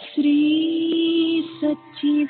श्री सच्चिदानंद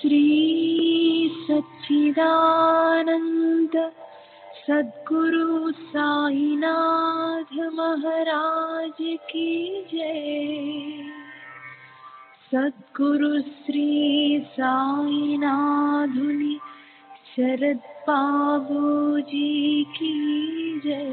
श्री सच्चिदानंद सद्गुरु साईनाथ महाराज की जय। सद्गुरु श्री साईनाथुनि शरद बाबूजी की जय।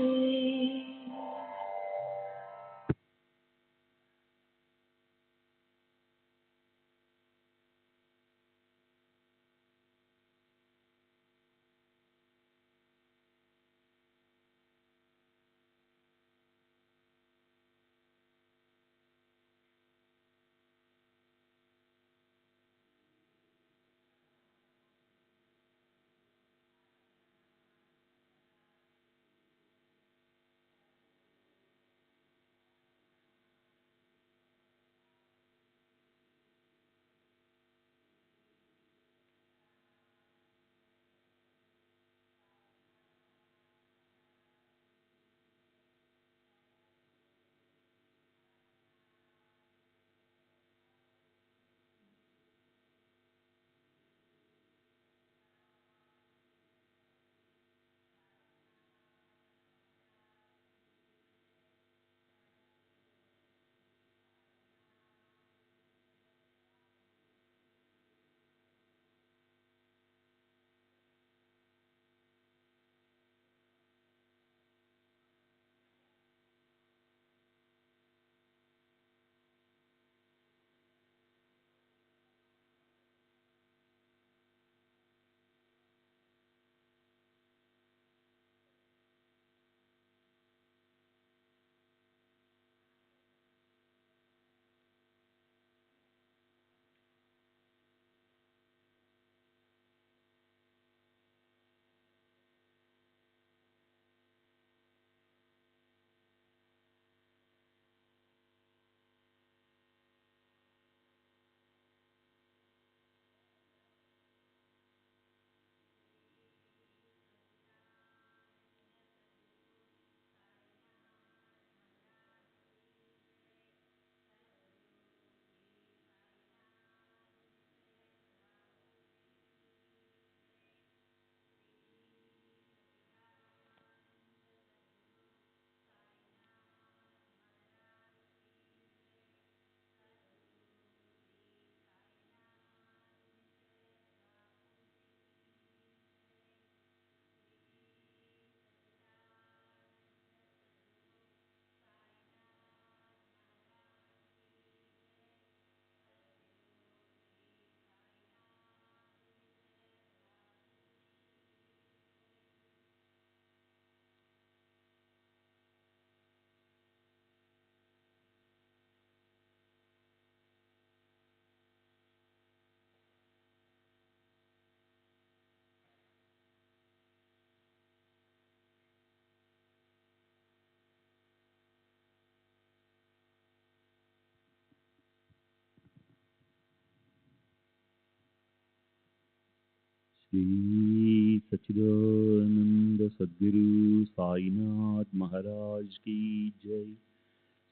श्री सच्चिदानंद सद्गुरु साईनाथ महाराज की जय।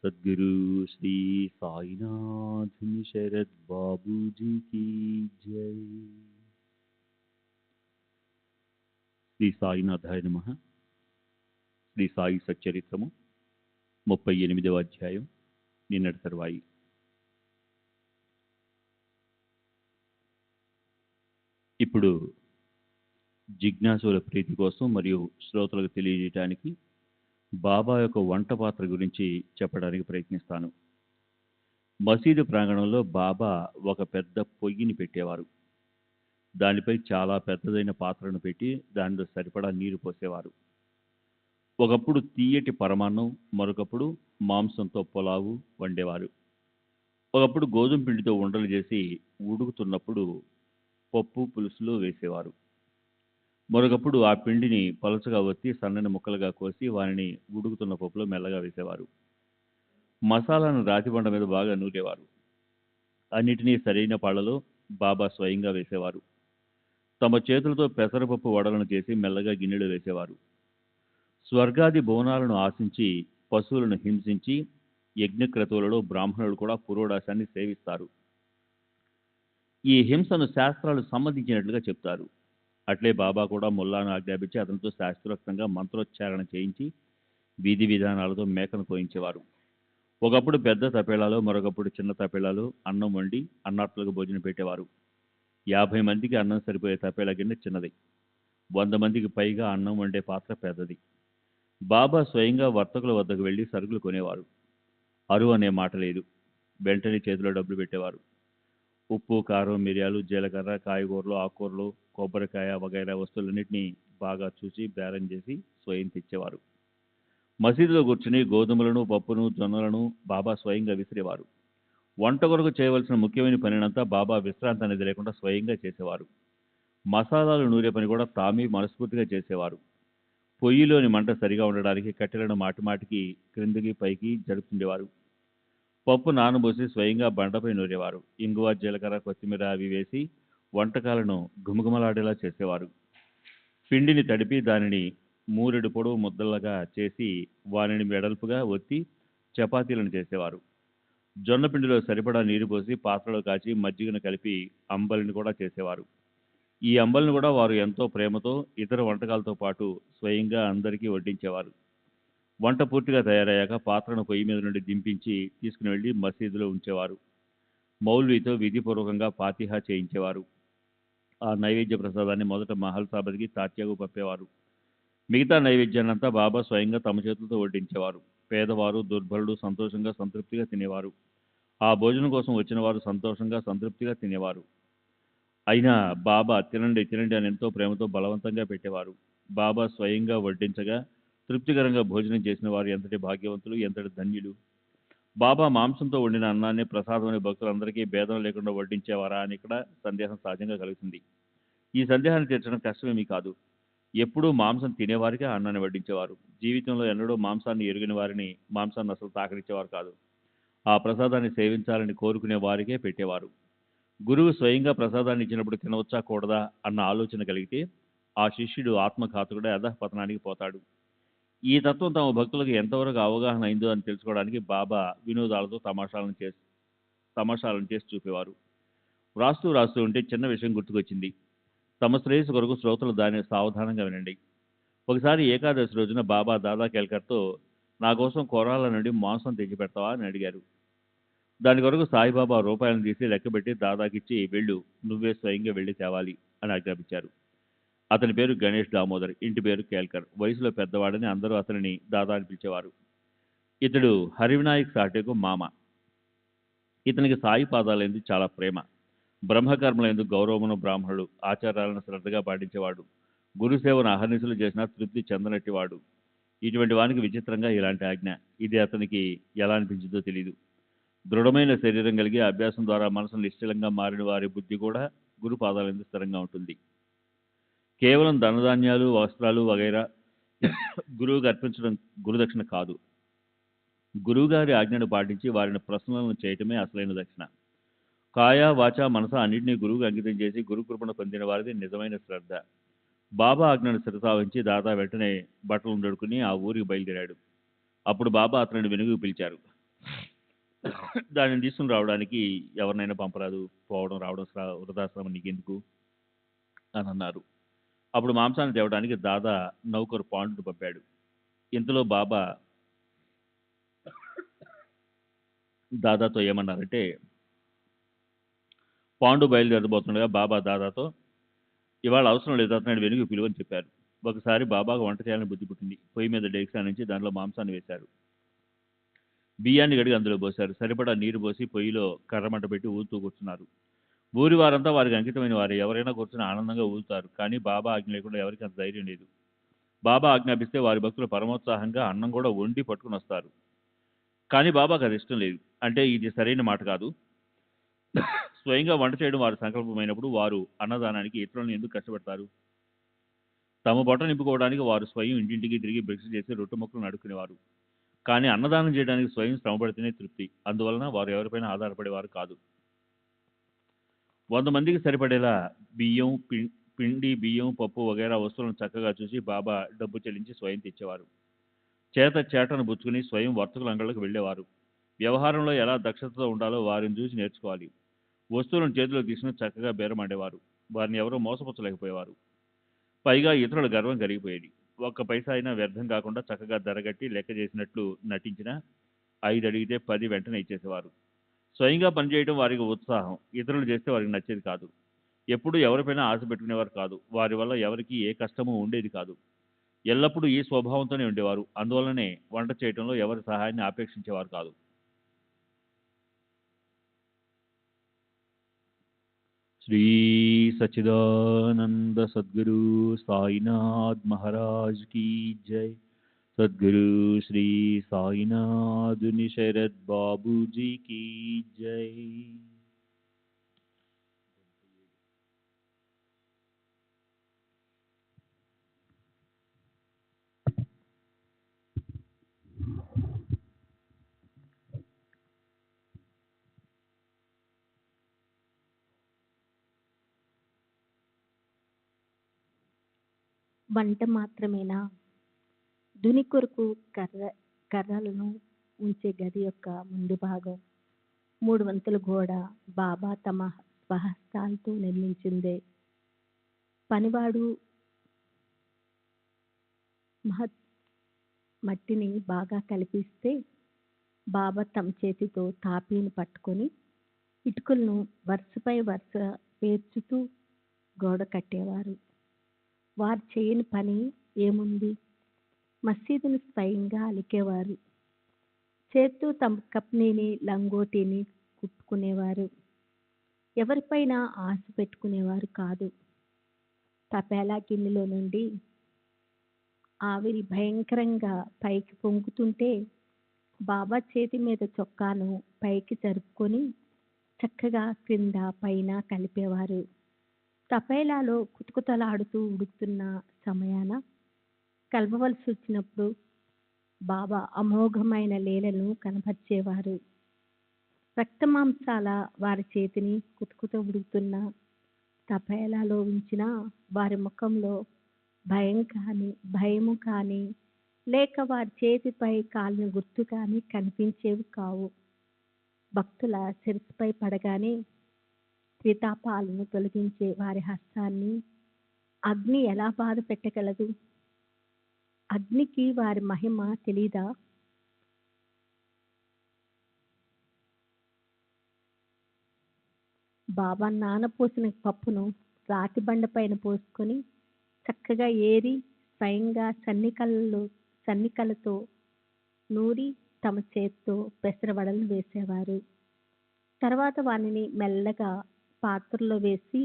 सद्गुरु श्री साईनाथ शरद बाबू जी की जय। శ్రీ సాయినాథాయ నమః. శ్రీ సాయి సచ్చరిత్రము 38వ అధ్యాయం, నిన్నటి తరువాయి. ఇప్పుడు జిజ్ఞాసుల ప్రీతి కోసం మరియు శ్రోతలకు తెలియజేయడానికి బాబా యొక్క వంట పాత్ర గురించి చెప్పడానికి ప్రయత్నిస్తాను. మసీదు ప్రాంగణంలో బాబా ఒక పెద్ద పొయ్యిని పెట్టేవారు. దానిపై చాలా పెద్దదైన పాత్రను పెట్టి దానిలో సరిపడా నీరు పోసేవారు. ఒకప్పుడు తీయటి పరమాన్నం, మరొకప్పుడు మాంసంతో పులావు వండేవారు. ఒకప్పుడు గోధుమ పిండితో ఉండలు చేసి ఉడుకుతున్నప్పుడు పప్పు పులుసులో వేసేవారు. మరొకప్పుడు ఆ పిండిని పలుచగా ఒత్తి సన్నని ముక్కలుగా కోసి వారిని ఉడుకుతున్న పప్పులో మెల్లగా వేసేవారు. మసాలాను రాతిబండ మీద బాగా నూరేవారు. అన్నిటినీ సరైన పాళ్లలో బాబా స్వయంగా వేసేవారు. తమ చేతులతో పెసరపప్పు వడలను చేసి మెల్లగా గిన్నెలో వేసేవారు. స్వర్గాది భువనాలను ఆశించి పశువులను హింసించి యజ్ఞక్రతువులలో బ్రాహ్మణులు కూడా పురోడాశాన్ని సేవిస్తారు. ఈ హింసను శాస్త్రాలు సమ్మతించినట్లుగా చెప్తారు. అట్లే బాబా కూడా ముల్లాను ఆజ్ఞాపించి అతనితో శాస్త్రోక్తంగా మంత్రోచ్చారణ చేయించి విధి విధానాలతో మేకను కోయించేవారు. ఒకప్పుడు పెద్ద తపేళాలో, మరొకప్పుడు చిన్న తపేళాలో అన్నం వండి అన్నార్తులకు భోజనం పెట్టేవారు. 50 మందికి అన్నం సరిపోయే తపేళా గిన్నె చిన్నది, 100 మందికి పైగా అన్నం వండే పాత్ర పెద్దది. బాబా స్వయంగా వర్తకుల వద్దకు వెళ్లి సరుకులు కొనేవారు. అరువు అనే మాట లేదు. వెంటనే చేతిలో డబ్బులు పెట్టేవారు. ఉప్పు, కారం, మిరియాలు, జీలకర్ర, కాయగూరలు, ఆకుకూరలు, కొబ్బరికాయ వగైరా వస్తువులన్నింటినీ బాగా చూసి బేరం చేసి స్వయం తెచ్చేవారు. మసీదులో కూర్చుని గోధుమలను, పప్పును, జొన్నలను బాబా స్వయంగా విసిరేవారు. వంట కొరకు చేయవలసిన ముఖ్యమైన పనినంతా బాబా విశ్రాంతి అనేది లేకుండా స్వయంగా చేసేవారు. మసాలాలు నూరే పని కూడా తామే మనస్ఫూర్తిగా చేసేవారు. పొయ్యిలోని మంట సరిగా ఉండడానికి కట్టెలను మాటిమాటికి క్రిందికి పైకి జరుపుతుండేవారు. పప్పు నానబోసి స్వయంగా బండపై నూరేవారు. ఇంగువ, జీలకర్ర, కొత్తిమీర అవి వేసి వంటకాలను గుమగుమలాడేలా చేసేవారు. పిండిని తడిపి దానిని మూరెడు పొడవు ముద్దలుగా చేసి వానిని వెడల్పుగా ఒత్తి చపాతీలను చేసేవారు. జొన్న పిండిలో సరిపడా నీరు పోసి పాత్రలో కాచి మజ్జిగను కలిపి అంబలిని కూడా చేసేవారు. ఈ అంబలిని కూడా వారు ఎంతో ప్రేమతో ఇతర వంటకాలతో పాటు స్వయంగా అందరికీ వడ్డించేవారు. వంట పూర్తిగా తయారయ్యాక పాత్రను పొయ్యి మీద నుండి దింపించి తీసుకుని వెళ్లి మసీదులో ఉంచేవారు. మౌల్వీతో విధిపూర్వకంగా ఫాతిహా చేయించేవారు. ఆ నైవేద్య ప్రసాదాన్ని మొదట మహల్ సాబర్కి తాత్యాకు పంపేవారు. మిగతా నైవేద్యాన్నంతా బాబా స్వయంగా తమ చేతులతో వడ్డించేవారు. పేదవారు, దుర్బలుడు సంతోషంగా సంతృప్తిగా తినేవారు. ఆ భోజనం కోసం వచ్చిన వారు సంతోషంగా సంతృప్తిగా తినేవారు. అయినా బాబా తినండి తినండి అని ఎంతో ప్రేమతో బలవంతంగా పెట్టేవారు. బాబా స్వయంగా వడ్డించగా తృప్తికరంగా భోజనం చేసిన వారు ఎంతటి భాగ్యవంతులు, ఎంతటి ధన్యులు. బాబా మాంసంతో వండిన అన్నాన్ని ప్రసాదమని భక్తులందరికీ భేదం లేకుండా వడ్డించేవారా అని ఇక్కడ సందేహం సహజంగా కలుగుతుంది. ఈ సందేహాన్ని తీర్చడం కష్టమేమీ కాదు. ఎప్పుడూ మాంసం తినేవారికే అన్నాన్ని వడ్డించేవారు. జీవితంలో ఎన్నడూ మాంసాన్ని ఎరుగిన వారిని మాంసాన్ని అసలు తాకరించేవారు కాదు. ఆ ప్రసాదాన్ని సేవించాలని కోరుకునే వారికే పెట్టేవారు. గురువు స్వయంగా ప్రసాదాన్ని ఇచ్చినప్పుడు తినవచ్చా కూడదా అన్న ఆలోచన కలిగితే ఆ శిష్యుడు ఆత్మఘాతకుడే అధఃపతనానికి పోతాడు. ఈ తత్వం తమ భక్తులకు ఎంతవరకు అవగాహన అయిందో అని తెలుసుకోవడానికి బాబా వినోదాలతో తమాషాలను చేసి చూపేవారు. రాస్తూ ఉంటే చిన్న విషయం గుర్తుకొచ్చింది. తమ శ్రేయస్సు కొరకు శ్రోతలు దాన్ని సావధానంగా వినండి. ఒకసారి ఏకాదశి రోజున బాబా దాదా కేల్కర్తో నా కోసం కొరాల నుండి మాంసం తెచ్చి పెడతావా అని అడిగారు. దాని కొరకు సాయిబాబా రూపాయలను తీసి లెక్కబెట్టి దాదాకిచ్చి వెళ్ళు, నువ్వే స్వయంగా వెళ్ళి తేవాలి అని ఆజ్ఞాపించారు. అతని పేరు గణేష్ దామోదర్, ఇంటి పేరు కేల్కర్. వయసులో పెద్దవాడని అందరూ అతనిని దాదా అని పిలిచేవారు. ఇతడు హరివినాయక్ సాటేకు మామ. ఇతనికి సాయి పాదాలందు చాలా ప్రేమ. బ్రహ్మకర్మలందు గౌరవమును, బ్రాహ్మణుడు ఆచారాలను శ్రద్ధగా పాటించేవాడు. గురుసేవను అహర్నిశలు చేసినా తృప్తి చెందనట్టివాడు. ఇటువంటి వానికి విచిత్రంగా ఇలాంటి ఆజ్ఞ. ఇది అతనికి ఎలా అనిపించిందో తెలియదు. దృఢమైన శరీరం కలిగి అభ్యాసం ద్వారా మనసు నిశ్చలంగా మారిన వారి బుద్ధి కూడా గురు పాదాలందు స్థిరంగా ఉంటుంది. కేవలం ధనధాన్యాలు, వస్త్రాలు వగైరా గురువుకు అర్పించడం గురుదక్షిణ కాదు. గురువుగారి ఆజ్ఞను పాటించి వారిని ప్రశ్నలను చేయటమే అసలైన దక్షిణ. కాయ, వాచ, మనస అన్నింటినీ గురువుకు అంకితం చేసి గురుకృపను పొందిన వారిది నిజమైన శ్రద్ధ. బాబా ఆజ్ఞను శిరసావహించి దాదా వెంటనే బట్టలు దొడుకుని ఆ ఊరికి బయలుదేరాడు. అప్పుడు బాబా అతనిని వెనుకకు పిలిచారు. దానిని తీసుకుని రావడానికి ఎవరినైనా పంపరాదు, పోవడం రావడం వృధాశ్రమం నీకెందుకు అని అన్నారు. అప్పుడు మాంసాన్ని తేవడానికి దాదా నౌకరు పాండును పంపాడు. ఇంతలో బాబా దాదాతో ఏమన్నారంటే, పాండు బయలుదేరబోతుండగా బాబా దాదాతో ఇవాళ అవసరం లేదు, అతను వెనుక పిలువని చెప్పారు. ఒకసారి బాబాకు వంట చేయాలని బుద్ధి పుట్టింది. పొయ్యి మీద డేక్సా నుంచి దానిలో మాంసాన్ని వేశారు. బియ్యాన్ని గడిగి అందులో పోశారు. సరిపడా నీరు పోసి పొయ్యిలో కర్రమంట పెట్టి ఊదుతూ కూర్చున్నారు. ఊరి వారంతా వారికి అంకితమైన వారు. ఎవరైనా కూర్చుని ఆనందంగా ఊదుతారు. కానీ బాబా ఆజ్ఞ లేకుండా ఎవరికి అంత ధైర్యం లేదు. బాబా ఆజ్ఞాపిస్తే వారి భక్తులు పరమోత్సాహంగా అన్నం కూడా వండి పట్టుకుని వస్తారు. కానీ బాబాకు అది ఇష్టం లేదు. అంటే ఇది సరైన మాట కాదు. స్వయంగా వంట చేయడం వారి సంకల్పమైనప్పుడు వారు అన్నదానానికి ఇతరులను ఎందుకు కష్టపడతారు? తమ బొట్ట నింపుకోవడానికి వారు స్వయం ఇంటింటికి తిరిగి భిక్ష చేసి రొట్టె ముక్కలను అడుక్కునేవారు. కానీ అన్నదానం చేయడానికి స్వయం శ్రమపడితేనే తృప్తి. అందువలన వారు ఎవరిపైన ఆధారపడేవారు కాదు. 100 మందికి సరిపడేలా బియ్యం, పిండి, బియ్యం, పప్పు వగైరా వస్తువులను చక్కగా చూసి బాబా డబ్బు చెల్లించి స్వయం తెచ్చేవారు. చేటను బుచ్చుకుని స్వయం వర్తకుల అంగళ్ళకు వెళ్ళేవారు. వ్యవహారంలో ఎలా దక్షతతో ఉండాలో వారిని చూసి నేర్చుకోవాలి. వస్తువులను చేతిలో తీసుకుని చక్కగా బేరమాడేవారు. వారిని ఎవరూ మోసపుచ్చలేకపోయేవారు. పైగా ఇతరుల గర్వం కరిగిపోయేది. ఒక్క పైసా అయినా వ్యర్థం కాకుండా చక్కగా ధరగట్టి లెక్క చేసినట్లు నటించినా 5 అడిగితే 10 వెంటనే ఇచ్చేసేవారు. స్వయంగా పనిచేయడం వారికి ఉత్సాహం. ఇతరులు చేస్తే వారికి నచ్చేది కాదు. ఎప్పుడూ ఎవరిపైనా ఆశ పెట్టుకునేవారు కాదు. వారి వల్ల ఎవరికీ ఏ కష్టమూ ఉండేది కాదు. ఎల్లప్పుడూ ఈ స్వభావంతోనే ఉండేవారు. అందువల్లనే వంట చేయటంలో ఎవరి సహాయాన్ని ఆపేక్షించేవారు కాదు. శ్రీ సచ్చిదానంద సద్గురు సాయినాథ్ మహారాజ్ కీ జై. సద్గురు శ్రీ సాయినాథుని శరద్ బాబూజీ కీ జై. వంట మాత్రమేనా? దుని కొరకు కర్రలను ఉంచే గది యొక్క ముందు భాగం, 3 వంతుల గోడ బాబా తమ స్వహస్తాలతో నిర్మించిందే. పనివాడు మట్టిని బాగా కలిపిస్తే బాబా తమ చేతితో తాపీని పట్టుకొని ఇటుకలను వరుసపై వరుస పేర్చుతూ గోడ కట్టేవారు. వారు చేయని పని ఏముంది? మసీదును స్వయంగా అలికేవారు. చేత్తో తమ కప్నీని లంగోటిని కుట్టుకునేవారు. ఎవరిపైన ఆశ పెట్టుకునేవారు కాదు. తపేలా గిన్నెలో నుండి ఆవిరి భయంకరంగా పైకి పొంగుతుంటే బాబా చేతి మీద చొక్కాను పైకి జరుపుకొని చక్కగా క్రింద పైన కలిపేవారు. తపేలాలో కుతకుతలాడుతూ ఉడుకుతున్న సమయాన కలపవలసి వచ్చినప్పుడు బాబా అమోఘమైన లీలను కనపరిచేవారు. రక్తమాంసాల వారి చేతిని కుతకుత ఉడుకుతున్న తపేలాలో ఉంచిన వారి ముఖంలో భయము కానీ లేక వారి చేతిపై కాలిన గుర్తు కానీ కనిపించేవి కావు. భక్తుల శిరస్సుపై పడగానే త్రితాపాలను తొలగించే వారి హస్తాన్ని అగ్ని ఎలా బాధ పెట్టగలదు? అగ్నికి వారి మహిమ తెలీదా? బాబా నానపోసిన పప్పును రాతి బండ పైన పోసుకొని చక్కగా ఏరి స్వయంగా సన్నికలతో నూరి తమ చేత్తో పెసరవడలను వేసేవారు. తర్వాత వానిని మెల్లగా పాత్రలో వేసి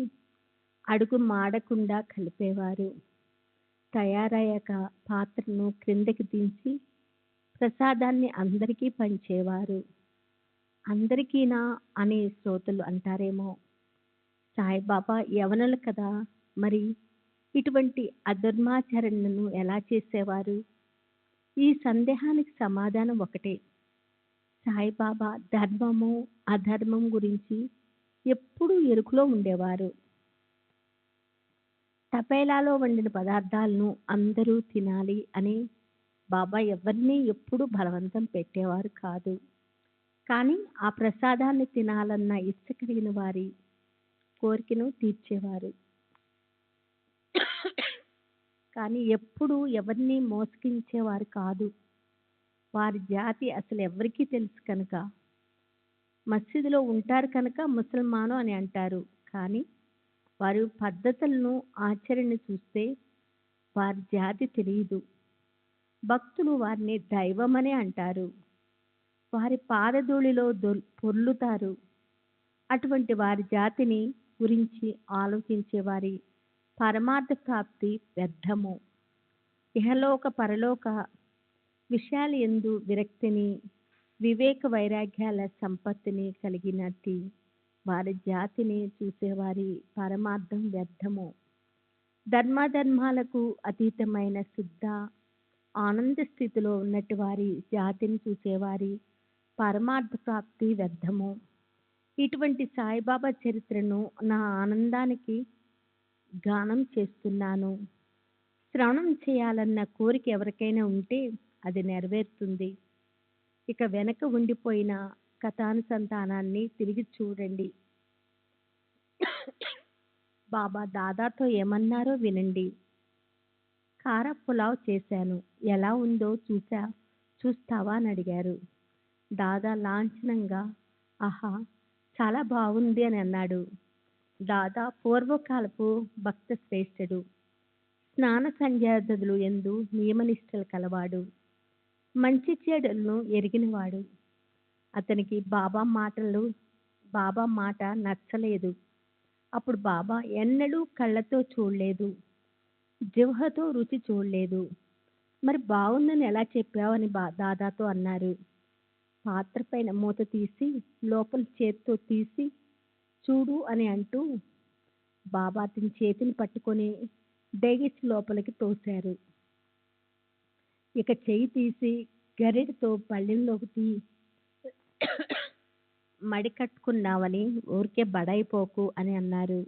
అడుగు మాడకుండా కలిపేవారు. తయారయ్యాక పాత్రను క్రిందకి దించి ప్రసాదాన్ని అందరికీ పంచేవారు. అందరికీనా అని శ్రోతలు అంటారేమో. సాయిబాబా యవనులు కదా, మరి ఇటువంటి అధర్మాచరణను ఎలా చేసేవారు? ఈ సందేహానికి సమాధానం ఒకటే. సాయిబాబా ధర్మము అధర్మం గురించి ఎప్పుడూ ఎరుకులో ఉండేవారు. తపేలాలో వండిన పదార్థాలను అందరూ తినాలి అని బాబా ఎవరినీ ఎప్పుడూ బలవంతం పెట్టేవారు కాదు. కానీ ఆ ప్రసాదాన్ని తినాలన్న ఇచ్చ కలిగిన వారి కోరికను తీర్చేవారు. కానీ ఎప్పుడూ ఎవరిని మోసగించేవారు కాదు. వారి జాతి అసలు ఎవరికీ తెలుసు కనుక. మసీదులో ఉంటారు కనుక ముసల్మాను అని అంటారు. కానీ వారి పద్ధతులను ఆచరణ చూస్తే వారి జాతి తెలియదు. భక్తులు వారిని దైవమనే అంటారు. వారి పాదధూళిలో పొర్లుతారు. అటువంటి వారి జాతిని గురించి ఆలోచించే వారి పరమార్థ ప్రాప్తి వ్యర్థము. ఇహలోక పరలోక విషయాల యందు విరక్తిని వివేక వైరాగ్యాల సంపత్తిని కలిగినట్టి వారి జాతిని చూసేవారి పరమార్థం వ్యర్థము. ధర్మాధర్మాలకు అతీతమైన శుద్ధ ఆనంద స్థితిలో ఉన్నట్టు వారి జాతిని చూసేవారి పరమార్థ ప్రాప్తి వ్యర్థము. ఇటువంటి సాయిబాబా చరిత్రను నా ఆనందానికి గానం చేస్తున్నాను. శ్రవణం చేయాలన్న కోరిక ఎవరికైనా ఉంటే అది నెరవేరుతుంది. ఇక వెనక ఉండిపోయిన కథానుసంధానాన్ని తిరిగి చూడండి. బాబా దాదాతో ఏమన్నారో వినండి. కార పులావ్ చేశాను, ఎలా ఉందో చూస్తావా అని అడిగారు. దాదా లాంఛనంగా ఆహా, చాలా బాగుంది అని అన్నాడు. దాదా పూర్వకాలపు భక్త శ్రేష్ఠుడు, స్నాన సంధ్యాదులు ఎందు నియమనిష్టలు కలవాడు, మంచి చెడులను ఎరిగినవాడు. అతనికి బాబా మాట నచ్చలేదు. అప్పుడు బాబా ఎన్నడూ కళ్ళతో చూడలేదు, జిహ్వతో రుచి చూడలేదు. మరి బాగుందని ఎలా చెప్పావు అని దాదాతో అన్నారు. పాత్ర పైన మూత తీసి లోపల చేత్తో తీసి చూడు అని అంటూ బాబా అతని చేతిని పట్టుకొని డేగిస్ లోపలికి తోశారు. ఇక చెయ్యి తీసి గరిటతో పళ్ళెంలోకి మడి కట్టుకున్నావని ఊరికే బడైపోకు అని అన్నారు.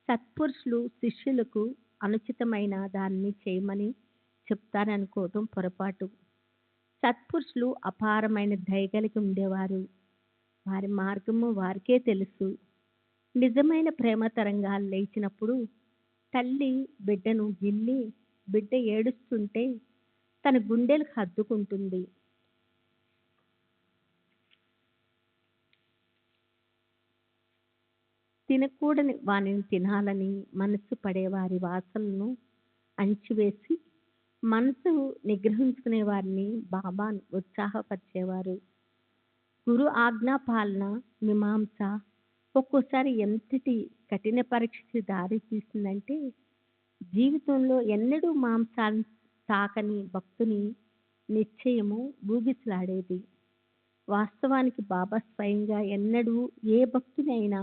సత్పురుషులు శిష్యులకు అనుచితమైన దాన్ని చేయమని చెప్తారనుకోవటం పొరపాటు. సత్పురుషులు అపారమైన దయగలిగి ఉండేవారు. వారి మార్గము వారికే తెలుసు. నిజమైన ప్రేమ తరంగాలు లేచినప్పుడు తల్లి బిడ్డను గిల్లి బిడ్డ ఏడుస్తుంటే తన గుండెలకు హత్తుకుంటుంది. తినకూడని వానిని తినాలని మనస్సు పడే వారి వాసనలను అణిచివేసి మనసు నిగ్రహించుకునే వారిని బాబా ఉత్సాహపరిచేవారు. గురు ఆజ్ఞా పాలన మీమాంస ఒక్కోసారి ఎంతటి కఠిన పరీక్షకి దారి తీసిందంటే జీవితంలో ఎన్నడూ మాంసాన్ని తాకని భక్తుని నిశ్చయము ఊగిసలాడేది. వాస్తవానికి బాబా స్వయంగా ఎన్నడూ ఏ భక్తుని అయినా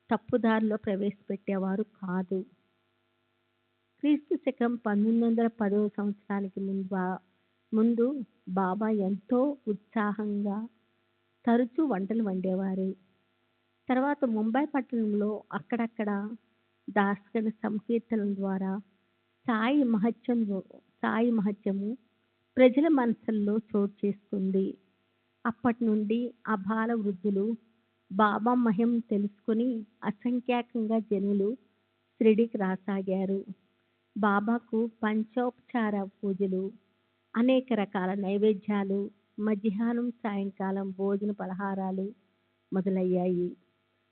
తప్పుదారిలో ప్రవేశపెట్టేవారు కాదు. క్రీస్తు శకం 1910 సంవత్సరానికి ముందు బాబా ఎంతో ఉత్సాహంగా తరచూ వంటలు వండేవారు. తర్వాత ముంబై పట్టణంలో అక్కడక్కడ దాస్గణ సంకీర్తనల ద్వారా సాయి మహత్యము ప్రజల మనసుల్లో చోటు చేసుకుంది. అప్పటి నుండి అబాల వృద్ధులు బాబా మహిమ తెలుసుకుని అసంఖ్యాకంగా జనులు షిరిడీకి రాసాగారు. బాబాకు పంచోపచార పూజలు, అనేక రకాల నైవేద్యాలు, మధ్యాహ్నం సాయంకాలం భోజన పలహారాలు మొదలయ్యాయి.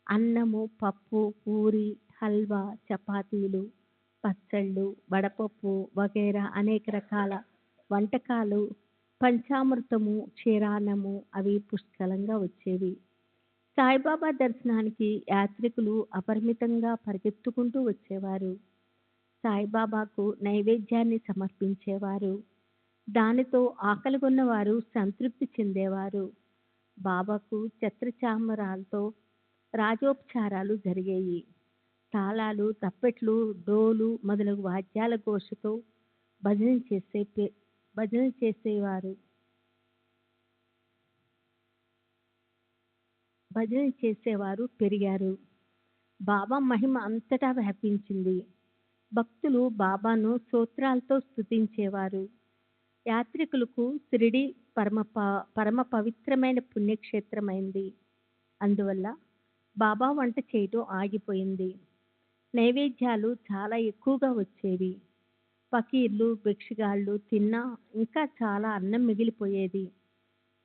అన్నము, పప్పు, పూరి, హల్వా, చపాతీలు, పచ్చళ్ళు, వడపప్పు వగైరా అనేక రకాల వంటకాలు, పంచామృతము, క్షీరాన్నము అవి పుష్కలంగా వచ్చేవి. సాయిబాబా దర్శనానికి యాత్రికులు అపరిమితంగా పరిగెత్తుకుంటూ వచ్చేవారు. సాయిబాబాకు నైవేద్యాన్ని సమర్పించేవారు. దానితో ఆకలిగొన్న వారు సంతృప్తి చెందేవారు. బాబాకు ఛత్రచామరాలతో రాజోపచారాలు జరిగేవి. తాళాలు, తప్పెట్లు, డోలు మొదలగు వాద్యాల ఘోషతో భజన చేసేవారు పెరిగారు. బాబా మహిమ అంతటా వ్యాపించింది. భక్తులు బాబాను స్తోత్రాలతో స్తుతించేవారు. యాత్రికులకు షిరిడి పరమ పవిత్రమైన పుణ్యక్షేత్రమైంది. అందువల్ల బాబా వంట చేయటం ఆగిపోయింది. నైవేద్యాలు చాలా ఎక్కువగా వచ్చేవి. ఫకీర్లు, భిక్షగాళ్ళు తిన్నా ఇంకా చాలా అన్నం మిగిలిపోయేది.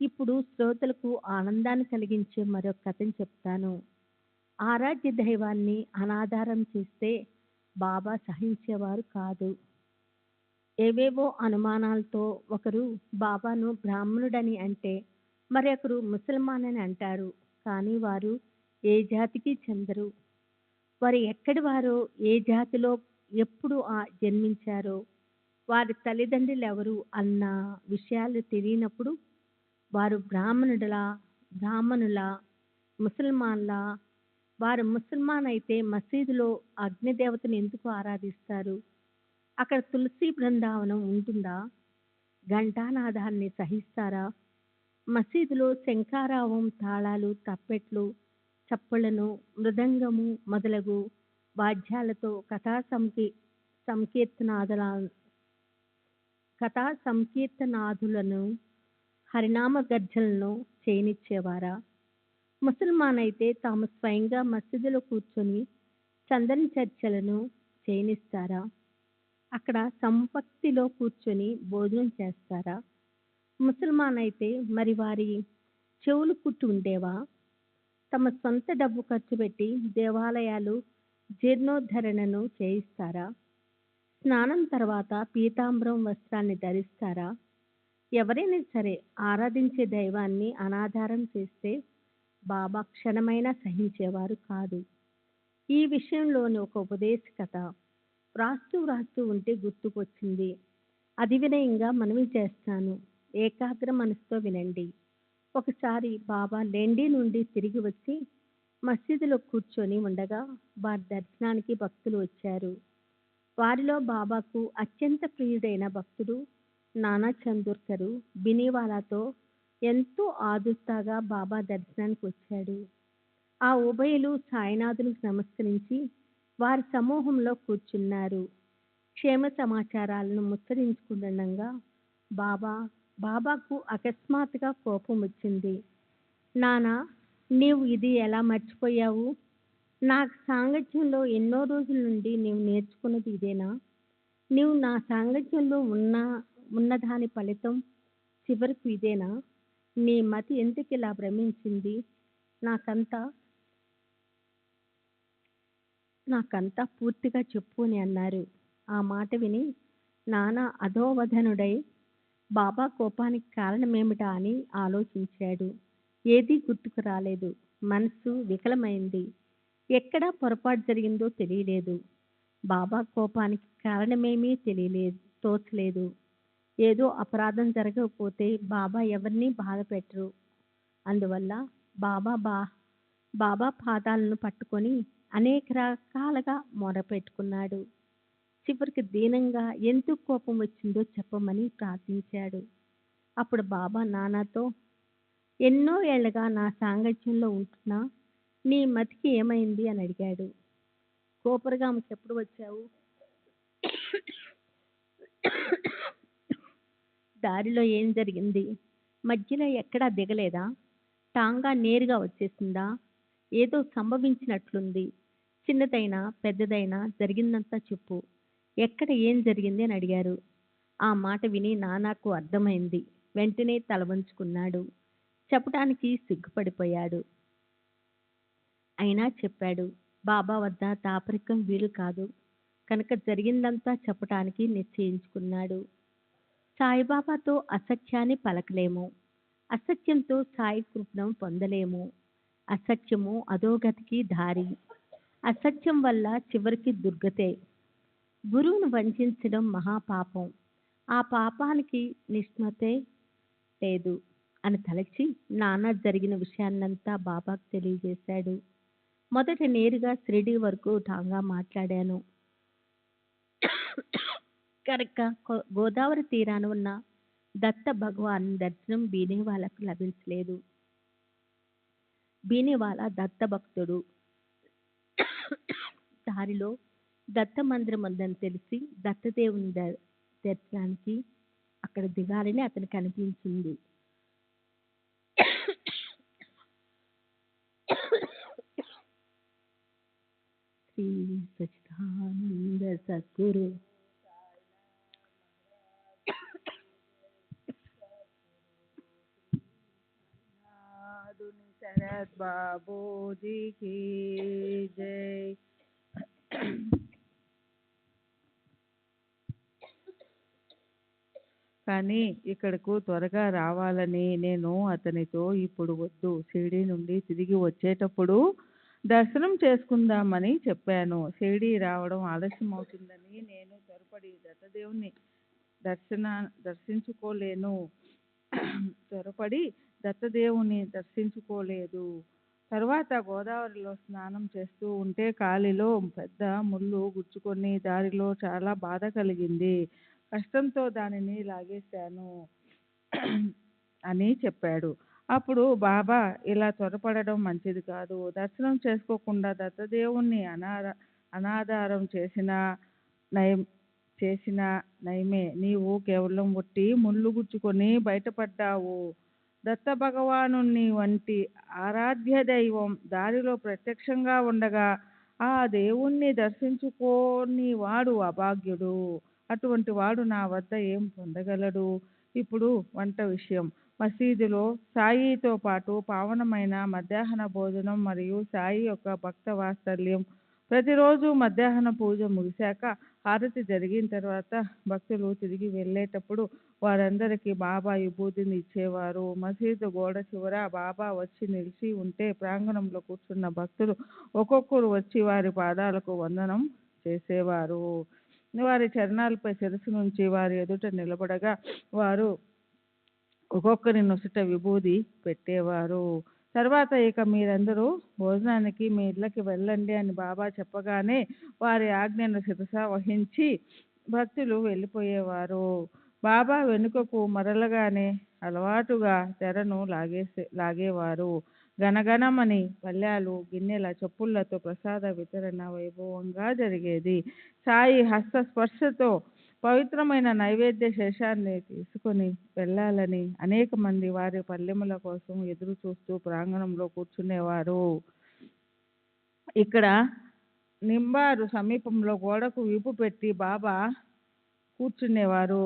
ఇప్పుడు శ్రోతలకు ఆనందాన్ని కలిగించే మరొక కథను చెప్తాను. ఆరాధ్య దైవాన్ని అనాధారం చేస్తే బాబా సహించేవారు కాదు. ఏవేవో అనుమానాలతో ఒకరు బాబాను బ్రాహ్మణుడని అంటే మరొకరు ముసల్మాన్ అని అంటారు. కానీ వారు ఏ జాతికి చెందరు. వారు ఎక్కడి వారో, ఏ జాతిలో ఎప్పుడు జన్మించారో, వారి తల్లిదండ్రులు ఎవరు అన్న విషయాలు తెలియనప్పుడు వారు బ్రాహ్మణుల, ముసల్మాన్లా? వారు ముసల్మాన్ అయితే మసీదులో అగ్నిదేవతను ఎందుకు ఆరాధిస్తారు? అక్కడ తులసి బృందావనం ఉంటుందా? ఘంటానాదాన్ని సహిస్తారా? మసీదులో శంఖారావం, తాళాలు, తప్పెట్లు, చప్పుళ్లను, మృదంగము మొదలగు వాద్యాలతో కథా సంకీర్తనాదులను, హరినామ గర్జనలను చేయనిచ్చేవారా? ముసల్మాన్ అయితే తాము స్వయంగా మసీదులో కూర్చొని చందన చర్చలను చేయనిస్తారా? అక్కడ సంపక్తిలో కూర్చొని భోజనం చేస్తారా? ముసల్మాన్ అయితే మరి వారి చెవులు కుట్టి ఉండేవా? తమ సొంత డబ్బు ఖర్చు పెట్టి దేవాలయాలు జీర్ణోద్ధరణను చేయిస్తారా? స్నానం తర్వాత పీతాంబరం వస్త్రాన్ని ధరిస్తారా? ఎవరైనా సరే ఆరాధించే దైవాన్ని అనాధారం చేస్తే బాబా క్షణమైనా సహించేవారు కాదు. ఈ విషయంలోని ఒక ఉపదేశకత వ్రాస్తూ ఉంటే గుర్తుకొచ్చింది. అది వినయంగా మనవి చేస్తాను. ఏకాగ్ర మనసుతో వినండి. ఒకసారి బాబా లెండి నుండి తిరిగి వచ్చి మసీదులో కూర్చొని ఉండగా వారి దర్శనానికి భక్తులు వచ్చారు. వారిలో బాబాకు అత్యంత ప్రియుడైన భక్తుడు నానా చందూర్కరు బినీవాలాతో ఎంతో ఆదుర్దాగా బాబా దర్శనానికి వచ్చాడు. ఆ ఉభయులు సాయినాథునికి నమస్కరించి వారి సమూహంలో కూర్చున్నారు. క్షేమ సమాచారాలను ముచ్చరించుకుంటుండగా బాబాకు అకస్మాత్తుగా కోపం వచ్చింది. నానా, నీవు ఇది ఎలా మర్చిపోయావు? నా సాంగత్యంలో ఎన్నో రోజుల నుండి నీవు నేర్చుకున్నది ఇదేనా? నీవు నా సాంగత్యంలో ఉన్నదాని ఫలితం చివరకు ఇదేనా? నీ మతి ఎందుకు ఇలా భ్రమించింది? నాకంతా పూర్తిగా చెప్పు అని అన్నారు. ఆ మాట విని నానా అధోవధనుడై బాబా కోపానికి కారణమేమిటా అని ఆలోచించాడు. ఏదీ గుర్తుకు రాలేదు. మనసు వికలమైంది. ఎక్కడ పొరపాటు జరిగిందో తెలియలేదు. బాబా కోపానికి కారణమేమీ తోచలేదు. ఏదో అపరాధం జరగకపోతే బాబా ఎవరినీ బాధ పెట్టరు. అందువల్ల బాబా పాదాలను పట్టుకొని అనేక రకాలుగా మొరపెట్టుకున్నాడు. చివరికి దీనంగా ఎందుకు కోపం వచ్చిందో చెప్పమని ప్రార్థించాడు. అప్పుడు బాబా నానాతో, ఎన్నో ఏళ్లుగా నా సాంగత్యంలో ఉంటున్నా నీ మతికి ఏమైంది అని అడిగాడు. కోపరగామకి ఎప్పుడు వచ్చావు? దారిలో ఏం జరిగింది? మధ్యలో ఎక్కడా దిగలేదా? టాంగా నేరుగా వచ్చేసిందా? ఏదో సంభవించినట్లుంది. చిన్నదైనా పెద్దదైనా జరిగిందంతా చెప్పు. ఎక్కడ ఏం జరిగింది అని అడిగారు. ఆ మాట విని నానాకు అర్థమైంది. వెంటనే తల వంచుకున్నాడు. చెప్పడానికి సిగ్గుపడిపోయాడు. అయినా చెప్పాడు. బాబా వద్ద దాపరికం వీలు కాదు కనుక జరిగిందంతా చెప్పటానికి నిశ్చయించుకున్నాడు. సాయిబాబాతో అసత్యాన్ని పలకలేము. అసత్యంతో సాయి కృపను పొందలేము. అసత్యము అధోగతికి దారి. అసత్యం వల్ల చివరికి దుర్గతే. గురువును వంచడం మహాపాపం. ఆ పాపానికి నిష్ణతే లేదు అని తలచి నానా జరిగిన విషయాన్నంతా బాబాకు తెలియజేశాడు. మొదట నేరుగా షిరిడీ వరకు టాంగా మాట్లాడాను కనుక గోదావరి తీరాన ఉన్న దత్త భగవాన్ దర్శనం బీనేవాలకు లభించలేదు. బీనేవాలా దత్త భక్తుడు. దారిలో దత్త మందిరం ఉందని తెలిసి దత్తదేవుని దర్శనానికి అక్కడ దిగాలని అతనికి అనిపించింది. శ్రీ సచ్చిదానంద సద్గురు శరత్ బాబూజీకి జై. కానీ ఇక్కడకు త్వరగా రావాలని నేను అతనితో ఇప్పుడు వద్దు, షిరిడీ నుండి తిరిగి వచ్చేటప్పుడు దర్శనం చేసుకుందామని చెప్పాను. షిరిడీ రావడం ఆలస్యం అవుతుందని నేను త్వరపడి దత్తదేవుని దర్శించుకోలేదు. తర్వాత గోదావరిలో స్నానం చేస్తూ ఉంటే కాలిలో పెద్ద ముళ్ళు గుచ్చుకొని దారిలో చాలా బాధ కలిగింది. కష్టంతో దానిని లాగేశాను అని చెప్పాడు. అప్పుడు బాబా, ఇలా త్వరపడడం మంచిది కాదు. దర్శనం చేసుకోకుండా దత్తదేవుణ్ణి అనాధారం చేసిన నయమే. నీవు కేవలం ఒట్టి ముళ్ళు గుచ్చుకొని బయటపడ్డావు. దత్త భగవానుని వంటి ఆరాధ్య దైవం దారిలో ప్రత్యక్షంగా ఉండగా ఆ దేవుణ్ణి దర్శించుకోని వాడు అభాగ్యుడు. అటువంటి వాడు నా వద్ద ఏం పొందగలడు? ఇప్పుడు వంట విషయం. మసీదులో సాయితో పాటు పావనమైన మధ్యాహ్న భోజనం మరియు సాయి యొక్క భక్త వాత్సల్యం. ప్రతిరోజు మధ్యాహ్న పూజ ముగిశాక హారతి జరిగిన తర్వాత భక్తులు తిరిగి వెళ్ళేటప్పుడు వారందరికీ బాబా విభూతిని ఇచ్చేవారు. మసీదు గోడ చివర బాబా వచ్చి నిలిచి ఉంటే ప్రాంగణంలో కూర్చున్న భక్తులు ఒక్కొక్కరు వచ్చి వారి పాదాలకు వందనం చేసేవారు. వారి చరణాలపై శిరస్సు నుంచి వారి ఎదుట నిలబడగా వారు ఒక్కొక్కరి నొసట విభూది పెట్టేవారు. తర్వాత ఇక మీరందరూ భోజనానికి మీ ఇళ్ళకి వెళ్ళండి అని బాబా చెప్పగానే వారి ఆజ్ఞను శిరస వహించి భక్తులు వెళ్ళిపోయేవారు. బాబా వెనుకకు మరలగానే అలవాటుగా తెరను లాగేవారు. గనగనమని పళ్ళాలు గిన్నెల చప్పుళ్లతో ప్రసాద వితరణ వైభవంగా జరిగేది. సాయి హస్త స్పర్శతో పవిత్రమైన నైవేద్య శేషాన్ని తీసుకొని వెళ్ళాలని అనేక మంది వారి పల్లెముల కోసం ఎదురు చూస్తూ ప్రాంగణంలో కూర్చునేవారు. ఇక్కడ నింబారు సమీపంలో గోడకు వీపు పెట్టి బాబా కూర్చునేవారు.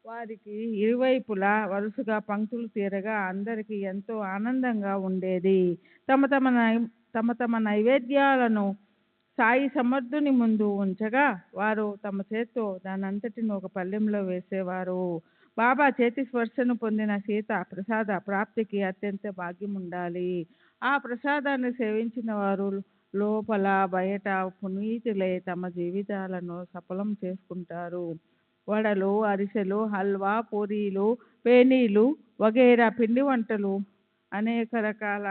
వారికి ఇరువైపులా వరుసగా పంక్తులు తీరగా అందరికీ ఎంతో ఆనందంగా ఉండేది. తమ తమ నైవేద్యాలను సాయి సమర్థుని ముందు ఉంచగా వారు తమ చేత్తో దానంతటిని ఒక పళ్ళెంలో వేసేవారు. బాబా చేతి స్పర్శను పొందిన సీత ప్రసాద ప్రాప్తికి అత్యంత భాగ్యం ఉండాలి. ఆ ప్రసాదాన్ని సేవించిన వారు లోపల బయట పునీతులై తమ జీవితాలను సఫలం చేసుకుంటారు. వడలు, అరిసెలు, హల్వా, పూరీలు, పేనీలు వగైరా పిండి వంటలు, అనేక రకాల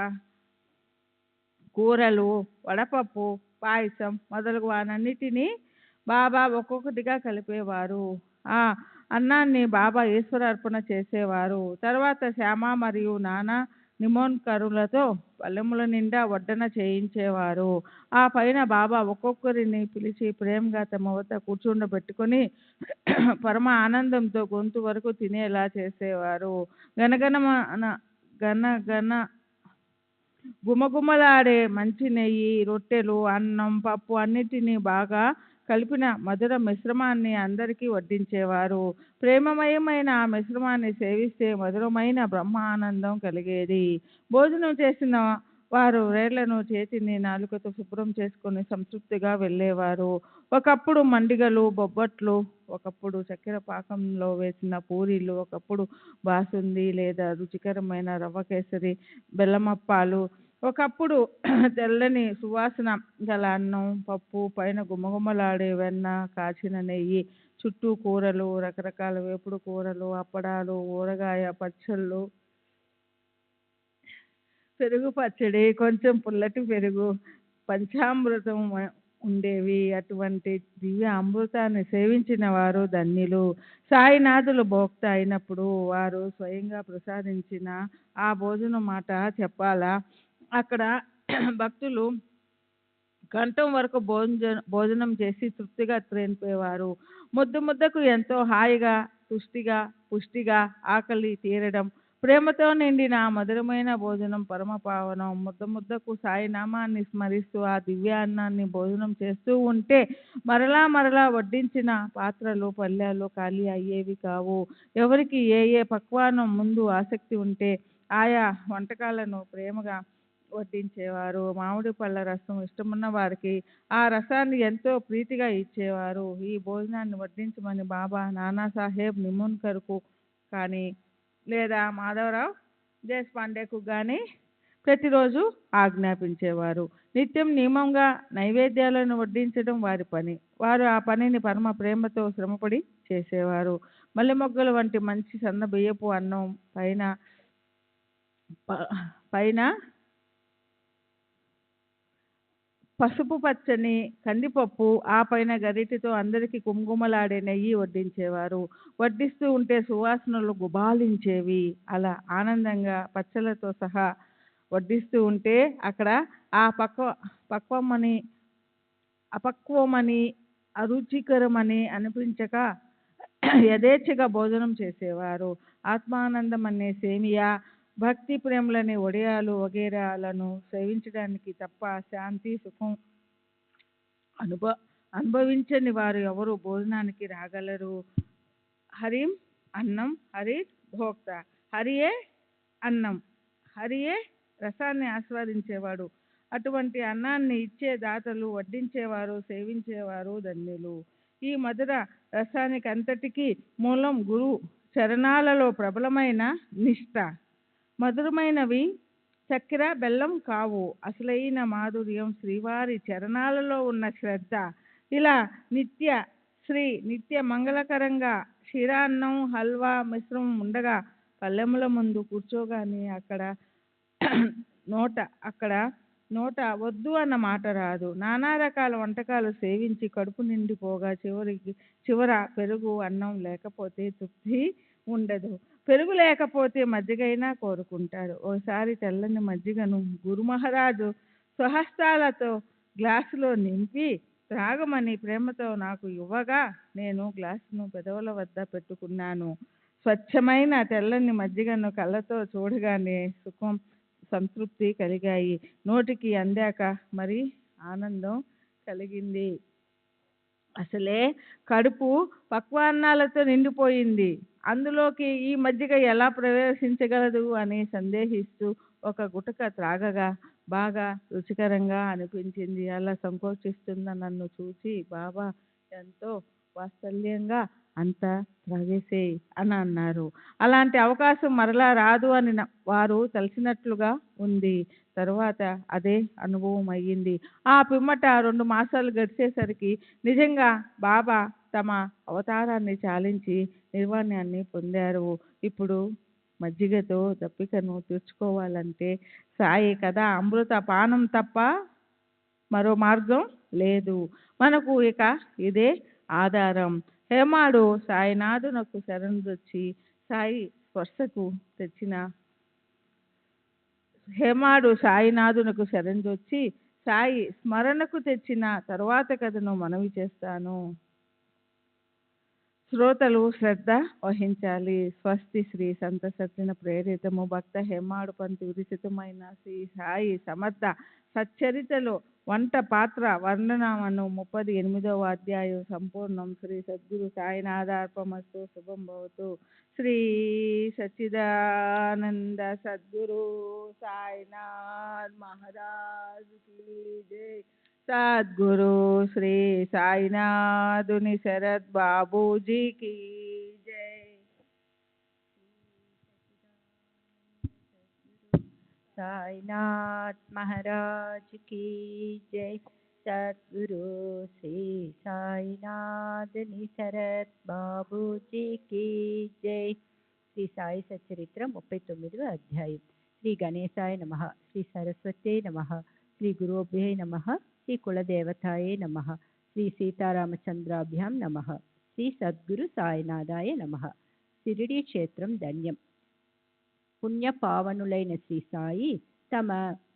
కూరలు, వడపప్పు, పాయసం మొదలగు వానన్నిటినీ బాబా ఒక్కొక్కటిగా కలిపేవారు. ఆ అన్నాన్ని బాబా ఈశ్వరార్పణ చేసేవారు. తర్వాత శ్యామ మరియు నానా నిమోన్కరులతో పల్లెముల నిండా వడ్డన చేయించేవారు. ఆ పైన బాబా ఒక్కొక్కరిని పిలిచి ప్రేమగా తమ వద్ద కూర్చుండబెట్టుకొని పరమ ఆనందంతో గొంతు వరకు తినేలా చేసేవారు. గనగన గుమగుమలాడే మంచి నెయ్యి, రొట్టెలు, అన్నం, పప్పు అన్నిటినీ బాగా కలిపిన మధుర మిశ్రమాన్ని అందరికీ వడ్డించేవారు. ప్రేమమయమైన ఆ మిశ్రమాన్ని సేవిస్తే మధురమైన బ్రహ్మ ఆనందం కలిగేది. భోజనం చేసిన వారు వేళ్లను, చేతిని, నాలుకతో శుభ్రం చేసుకొని సంతృప్తిగా వెళ్ళేవారు. ఒకప్పుడు మండిగలు, బొబ్బట్లు, ఒకప్పుడు చక్కెర పాకంలో వేసిన పూరీలు, ఒకప్పుడు బాసుంది లేదా రుచికరమైన రవ్వ కేసరి, బెల్లమప్పాలు, ఒకప్పుడు తెల్లని సువాసన గల అన్నం, పప్పు, పైన గుమగుమలాడే వెన్న, కాచిన నెయ్యి, చుట్టూ కూరలు, రకరకాల వేపుడు కూరలు, అప్పడాలు, ఊరగాయ పచ్చళ్ళు, పెరుగు పచ్చడి, కొంచెం పుల్లటి పెరుగు, పంచామృతం ఉండేవి. అటువంటి దివ్య అమృతాన్ని సేవించిన వారు ధన్యులు. సాయినాథులు భోక్త అయినప్పుడు వారు స్వయంగా ప్రసాదించిన ఆ భోజనం మాట చెప్పాలా? అక్కడ భక్తులు కంఠం వరకు భోజనం చేసి తృప్తిగా త్రేన్పేవారు. ముద్దు ముద్దకు ఎంతో హాయిగా, తుష్టిగా, పుష్టిగా ఆకలి తీరడం, ప్రేమతో నిండిన మధురమైన భోజనం పరమపావనం. ముద్ద ముద్దకు సాయినామాన్ని స్మరిస్తూ ఆ దివ్యాన్నాన్ని భోజనం చేస్తూ ఉంటే మరలా వడ్డించిన పాత్రలు, పళ్ళాలు ఖాళీ అయ్యేవి కావు. ఎవరికి ఏ పక్వానం ముందు ఆసక్తి ఉంటే ఆయా వంటకాలను ప్రేమగా వడ్డించేవారు. మామిడి పళ్ళ రసం ఇష్టమున్న వారికి ఆ రసాన్ని ఎంతో ప్రీతిగా ఇచ్చేవారు. ఈ భోజనాన్ని వడ్డించమని బాబా నానాసాహెబ్ నిమోన్కర్కు కానీ లేదా మాధవరావు దేశపాండేకు కానీ ప్రతిరోజు ఆజ్ఞాపించేవారు. నిత్యం నియమంగా నైవేద్యాలను వడ్డించడం వారి పని. వారు ఆ పనిని పరమ ప్రేమతో శ్రమపడి చేసేవారు. మల్లె మొగ్గల వంటి మంచి సన్న బియ్యపు అన్నం పైన పసుపు పచ్చని కందిపప్పు, ఆ పైన గరిటెతో అందరికీ కుమ్గుమలాడే నెయ్యి వడ్డించేవారు. వడ్డిస్తూ ఉంటే సువాసనలు గుబాలించేవి. అలా ఆనందంగా పచ్చళ్ళతో సహా వడ్డిస్తూ ఉంటే అక్కడ ఆ అపక్వమని అరుచికరమని అనిపించక యథేచ్ఛగా భోజనం చేసేవారు. ఆత్మానందం అనే సేమియా, భక్తి ప్రేమలని ఒడియాలు వగేరాలను సేవించడానికి తప్ప శాంతి సుఖం అనుభ అనుభవించని వారు ఎవరు భోజనానికి రాగలరు? హరిం అన్నం, హరి భోక్త. హరియే అన్నం, హరియే రసాన్ని ఆస్వాదించేవాడు. అటువంటి అన్నాన్ని ఇచ్చే దాతలు, వడ్డించేవారు, సేవించేవారు ధన్యులు. ఈ మధుర రసానికి అంతటికీ మూలం గురు చరణాలలో ప్రబలమైన నిష్ఠ. మధురమైనవి చక్కెర బెల్లం కావు, అసలైన మాధుర్యం శ్రీవారి చరణాలలో ఉన్న శ్రద్ధ. ఇలా నిత్య మంగళకరంగా క్షీరాన్నం, హల్వా మిశ్రమం ఉండగా పల్లెముల ముందు కూర్చోగానే అక్కడ నోట వద్దు అన్న మాట రాదు. నానా రకాల వంటకాలు సేవించి కడుపు నిండిపోగా చివర పెరుగు అన్నం లేకపోతే తృప్తి ఉండదు. పెరుగు లేకపోతే మజ్జిగైనా కోరుకుంటారు. ఒకసారి తెల్లని మజ్జిగను గురుమహారాజు స్వహస్తాలతో గ్లాసులో నింపి త్రాగమని ప్రేమతో నాకు ఇవ్వగా నేను గ్లాసును పెదవుల వద్ద పెట్టుకున్నాను. స్వచ్ఛమైన తెల్లని మజ్జిగను కళ్ళతో చూడగానే సుఖం, సంతృప్తి కలిగాయి. నోటికి అందాక మరి ఆనందం కలిగింది. అసలే కడుపు పక్వాన్నాలతో నిండిపోయింది, అందులోకి ఈ మజ్జిగ ఎలా ప్రవేశించగలదు అని సందేహిస్తూ ఒక గుటక త్రాగగా బాగా రుచికరంగా అనిపించింది. అలా సంకోచిస్తున్న నన్ను చూసి బాబా ఎంతో వాత్సల్యంగా అంతా త్రాగేసేయ్ అని అన్నారు. అలాంటి అవకాశం మరలా రాదు అని వారు తలచినట్లుగా ఉంది. తరువాత అదే అనుభవం అయ్యింది. ఆ పిమ్మట 2 మాసాలు గడిచేసరికి నిజంగా బాబా తమ అవతారాన్ని చాలించి నిర్వాణాన్ని పొందారు. ఇప్పుడు మజ్జిగతో దప్పికను తీర్చుకోవాలంటే సాయి కదా అమృత పానం తప్ప మరో మార్గం లేదు. మనకు ఇక ఇదే ఆధారం. హేమాడు సాయినాథునకు శరణొచ్చి సాయి స్మరణకు తెచ్చిన తరువాత కథను మనవి చేస్తాను. శ్రోతలు శ్రద్ధ వహించాలి. స్వస్తి శ్రీ సంత సత్యన ప్రేరితము భక్త హేమాడు పంతు విరచితమైన శ్రీ సాయి సమర్థ సచ్చరితలో వంట పాత్ర వర్ణనమును 38వ అధ్యాయం సంపూర్ణం. శ్రీ సద్గురు సాయినాథార్పణమస్తు. శుభం భవతు. శ్రీ సచ్చిదానంద సద్గురు సాయినాథ్ మహారాజ్ కీ జై. సద్గురు శ్రీ సాయినాథుని శరత్ బాబూజీ की जय. साईनाथ महाराज की जय. सद्गुरु श्री साईनाथ निसरत बाबूजी की जय. శ్రీ సాయి సచ్చరిత్ర 39వ అధ్యాయం. శ్రీ గణేశాయ నమః, శ్రీ సరస్వత్యై నమః, శ్రీ గురుభ్యై నమః, శ్రీ కులదేవతాయే నమః, శ్రీ సీతారామచంద్రాభ్యాం నమః, శ్రీ సద్గురు సాయినాథాయ నమః. షిరిడీ క్షేత్రం ధన్యం. పుణ్యపావనులైన శ్రీ సాయి తమ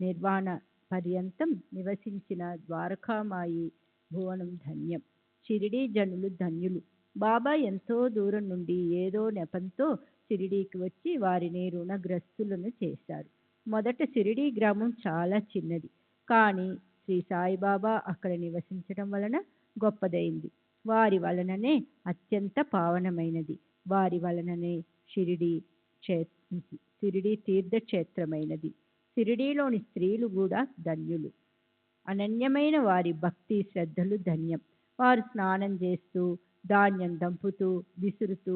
నిర్వాణ పర్యంతం నివసించిన ద్వారకామాయి భువనం ధన్యం. షిరిడీ జనులు ధన్యులు. బాబా ఎంతో దూరం నుండి ఏదో నెపంతో షిరిడీకి వచ్చి వారిని రుణగ్రస్తులను చేశారు. మొదట షిరిడీ గ్రామం చాలా చిన్నది, కానీ శ్రీ సాయిబాబా అక్కడ నివసించడం వలన గొప్పదైంది. వారి వలననే అత్యంత పావనమైనది. వారి వలననే షిరిడీ తీర్థక్షేత్రమైనది. షిరిడీలోని స్త్రీలు కూడా ధన్యులు. అనన్యమైన వారి భక్తి శ్రద్ధలు ధన్యం. వారు స్నానం చేస్తూ, ధాన్యం దంపుతూ, విసురుతూ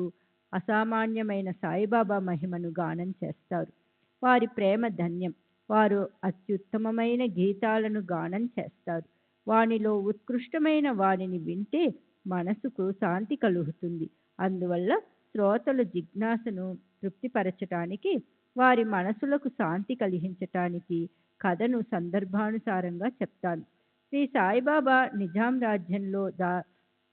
అసామాన్యమైన సాయిబాబా మహిమను గానం చేస్తారు. వారి ప్రేమ ధన్యం. వారు అత్యుత్తమమైన గీతాలను గానం చేస్తారు. వానిలో ఉత్కృష్టమైన వారిని వింటే మనసుకు శాంతి కలుగుతుంది. అందువల్ల శ్రోతల జిజ్ఞాసను తృప్తిపరచటానికి, వారి మనసులకు శాంతి కలిగించటానికి కథను సందర్భానుసారంగా చెప్తాను. శ్రీ సాయిబాబా నిజాం రాజ్యంలో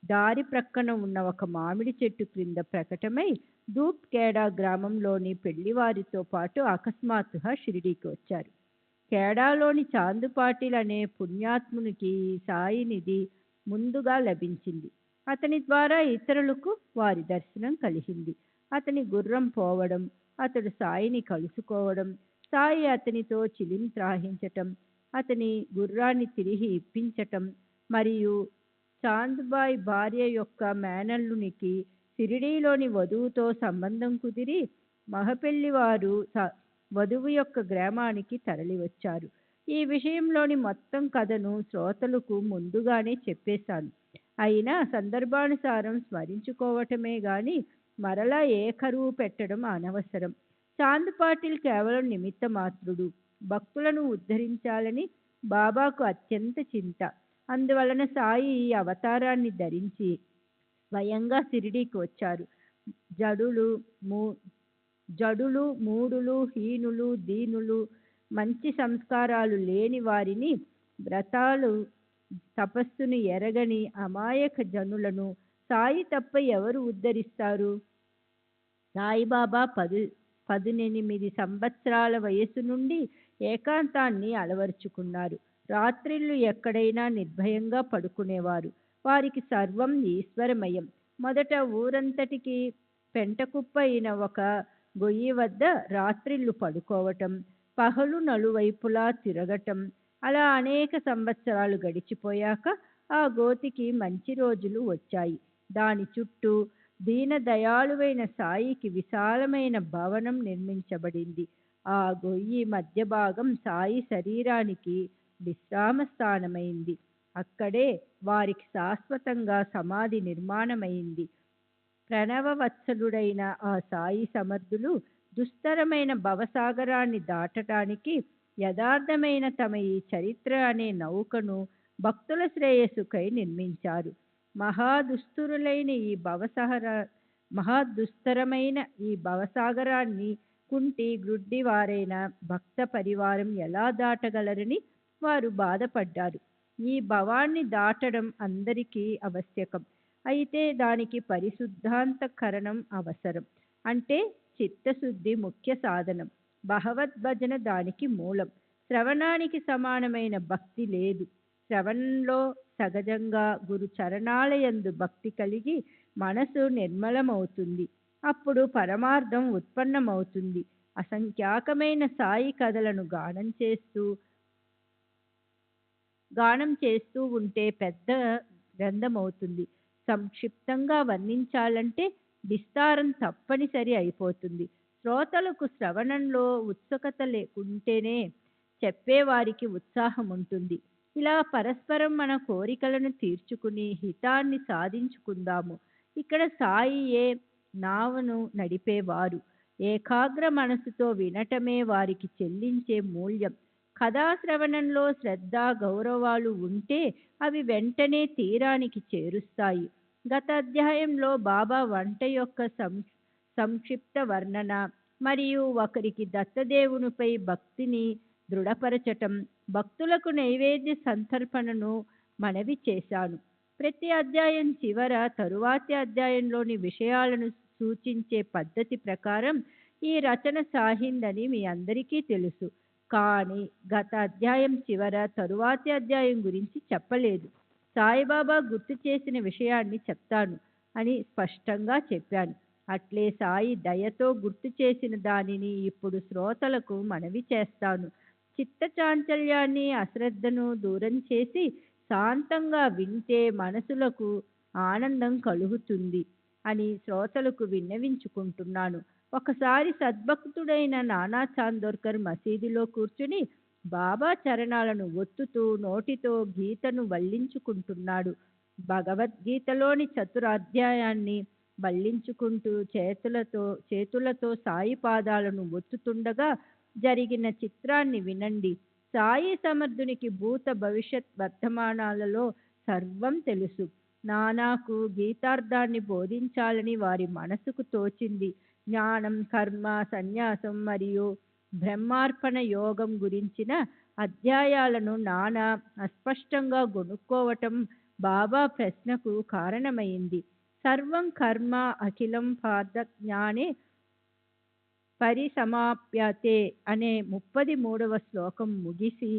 దారి ప్రక్కన ఉన్న ఒక మామిడి చెట్టు క్రింద ప్రకటమై ధూప్ కేడా గ్రామంలోని పెళ్లివారితో పాటు అకస్మాత్తుగా షిరిడీకి వచ్చారు. కేడాలోని చాందుపాటిల్ అనే పుణ్యాత్మునికి సాయినిధి ముందుగా లభించింది. అతని ద్వారా ఇతరులకు వారి దర్శనం కలిగింది. అతని గుర్రం పోవడం, అతడు సాయిని కలుసుకోవడం, సాయి అతనితో చిలిం త్రాహించటం, అతని గుర్రాన్ని తిరిగి ఇప్పించటం, మరియు చాంద్బాయ్ భార్య యొక్క మేనల్లునికి షిరిడీలోని వధువుతో సంబంధం కుదిరి మగపెళ్లివారు వధువు యొక్క గ్రామానికి తరలివచ్చారు. ఈ విషయంలోని మొత్తం కథను శ్రోతలకు ముందుగానే చెప్పేశాను. అయినా సందర్భానుసారం స్మరించుకోవటమే గాని మరలా ఏ కరువు పెట్టడం అనవసరం. చాంద్ పాటిల్ కేవలం నిమిత్త మాత్రుడు. భక్తులను ఉద్ధరించాలని బాబాకు అత్యంత చింత. అందువలన సాయి ఈ అవతారాన్ని ధరించి స్వయంగా షిరిడీకి వచ్చారు. జడులు, మూడులు, హీనులు, దీనులు, మంచి సంస్కారాలు లేని వారిని, వ్రతాలు తపస్సును ఎరగని అమాయక జనులను సాయి తప్ప ఎవరు ఉద్ధరిస్తారు? సాయిబాబా 18 సంవత్సరాల వయసు నుండి ఏకాంతాన్ని అలవరుచుకున్నారు. రాత్రిళ్ళు ఎక్కడైనా నిర్భయంగా పడుకునేవారు. వారికి సర్వం ఈశ్వరమయం. మొదట ఊరంతటికి పెంటకుప్ప అయిన ఒక గొయ్యి వద్ద రాత్రిళ్ళు పడుకోవటం, పగలు నలువైపులా తిరగటం. అలా అనేక సంవత్సరాలు గడిచిపోయాక ఆ గోతికి మంచి రోజులు వచ్చాయి. దాని చుట్టూ దీనదయాళువైన సాయికి విశాలమైన భవనం నిర్మించబడింది. ఆ గొయ్యి మధ్య భాగం సాయి శరీరానికి విశ్రామ స్థానమైంది. అక్కడే వారికి శాశ్వతంగా సమాధి నిర్మాణమైంది. ప్రణవవత్సలుడైన ఆ సాయి సమర్థులు దుస్తరమైన భవసాగరాన్ని దాటడానికి యథార్థమైన తమ ఈ చరిత్ర అనే నౌకను భక్తుల శ్రేయస్సుకై నిర్మించారు. మహాదుస్తరమైన ఈ భవసాగరాన్ని కుంటి గ్రుడ్డి వారైన భక్త పరివారం ఎలా దాటగలరని వారు బాధపడ్డారు. ఈ భవాన్ని దాటడం అందరికీ ఆవశ్యకం. అయితే దానికి పరిశుద్ధాంతఃకరణం అవసరం. అంటే చిత్తశుద్ధి ముఖ్య సాధనం. భగవద్భజన దానికి మూలం. శ్రవణానికి సమానమైన భక్తి లేదు. శ్రవణంలో సహజంగా గురు చరణాలయందు భక్తి కలిగి మనసు నిర్మలమవుతుంది. అప్పుడు పరమార్థం ఉత్పన్నమవుతుంది. అసంఖ్యాకమైన సాయి కథలను గానం చేస్తూ ఉంటే పెద్ద గ్రంథమవుతుంది. సంక్షిప్తంగా వర్ణించాలంటే విస్తారం తప్పనిసరి అయిపోతుంది. శ్రోతలకు శ్రవణంలో ఉత్సుకత లేకుంటేనే చెప్పేవారికి ఉత్సాహం ఉంటుంది. ఇలా పరస్పరం మన కోరికలను తీర్చుకుని హితాన్ని సాధించుకుందాము. ఇక్కడ సాయియే నావను నడిపేవారు. ఏకాగ్ర మనసుతో వినటమే వారికి చెల్లించే మూల్యం. కథాశ్రవణంలో శ్రద్ధ, గౌరవాలు ఉంటే అవి వెంటనే తీరానికి చేరుస్తాయి. గత అధ్యాయంలో బాబా వంట యొక్క సంక్షిప్త వర్ణన మరియు ఒకరికి దత్తదేవునిపై భక్తిని దృఢపరచటం, భక్తులకు నైవేద్య సంతర్పణను మనవి చేశాను. ప్రతి అధ్యాయం చివర తరువాతి అధ్యాయంలోని విషయాలను సూచించే పద్ధతి ప్రకారం ఈ రచన సాగిందని మీ అందరికీ తెలుసు. కానీ గత అధ్యాయం చివర తరువాతి అధ్యాయం గురించి చెప్పలేదు. సాయిబాబా గుర్తు చేసిన విషయాన్ని చెప్తాను అని స్పష్టంగా చెప్పాను. అట్లే సాయి దయతో గుర్తు చేసిన దానిని ఇప్పుడు శ్రోతలకు మనవి చేస్తాను. చిత్త చాంచల్యాన్ని, అశ్రద్ధను దూరం చేసి శాంతంగా వింటే మనసులకు ఆనందం కలుగుతుంది అని శ్రోతలకు విన్నవించుకుంటున్నాను. ఒకసారి సద్భక్తుడైన నానా చాందోర్కర్ మసీదులో కూర్చుని బాబా చరణాలను ఒత్తుతూ నోటితో గీతను వల్లించుకుంటున్నాడు. భగవద్గీతలోని చతురాధ్యాయాన్ని వల్లించుకుంటూ చేతులతో సాయి పాదాలను ఒత్తుతుండగా జరిగిన చిత్రాన్ని వినండి. సాయి సమర్థునికి భూత భవిష్యత్ వర్తమానాలలో సర్వం తెలుసు. నానాకు గీతార్థాన్ని బోధించాలని వారి మనసుకు తోచింది. జ్ఞానం, కర్మ, సన్యాసం మరియు బ్రహ్మార్పణ యోగం గురించిన అధ్యాయాలను నానా అస్పష్టంగా గొనుక్కోవటం బాబా ప్రశ్నకు కారణమైంది. సర్వం కర్మ అఖిలం పార్థ జ్ఞానే పరిసమాప్యతే అనే 33వ శ్లోకం ముగిసి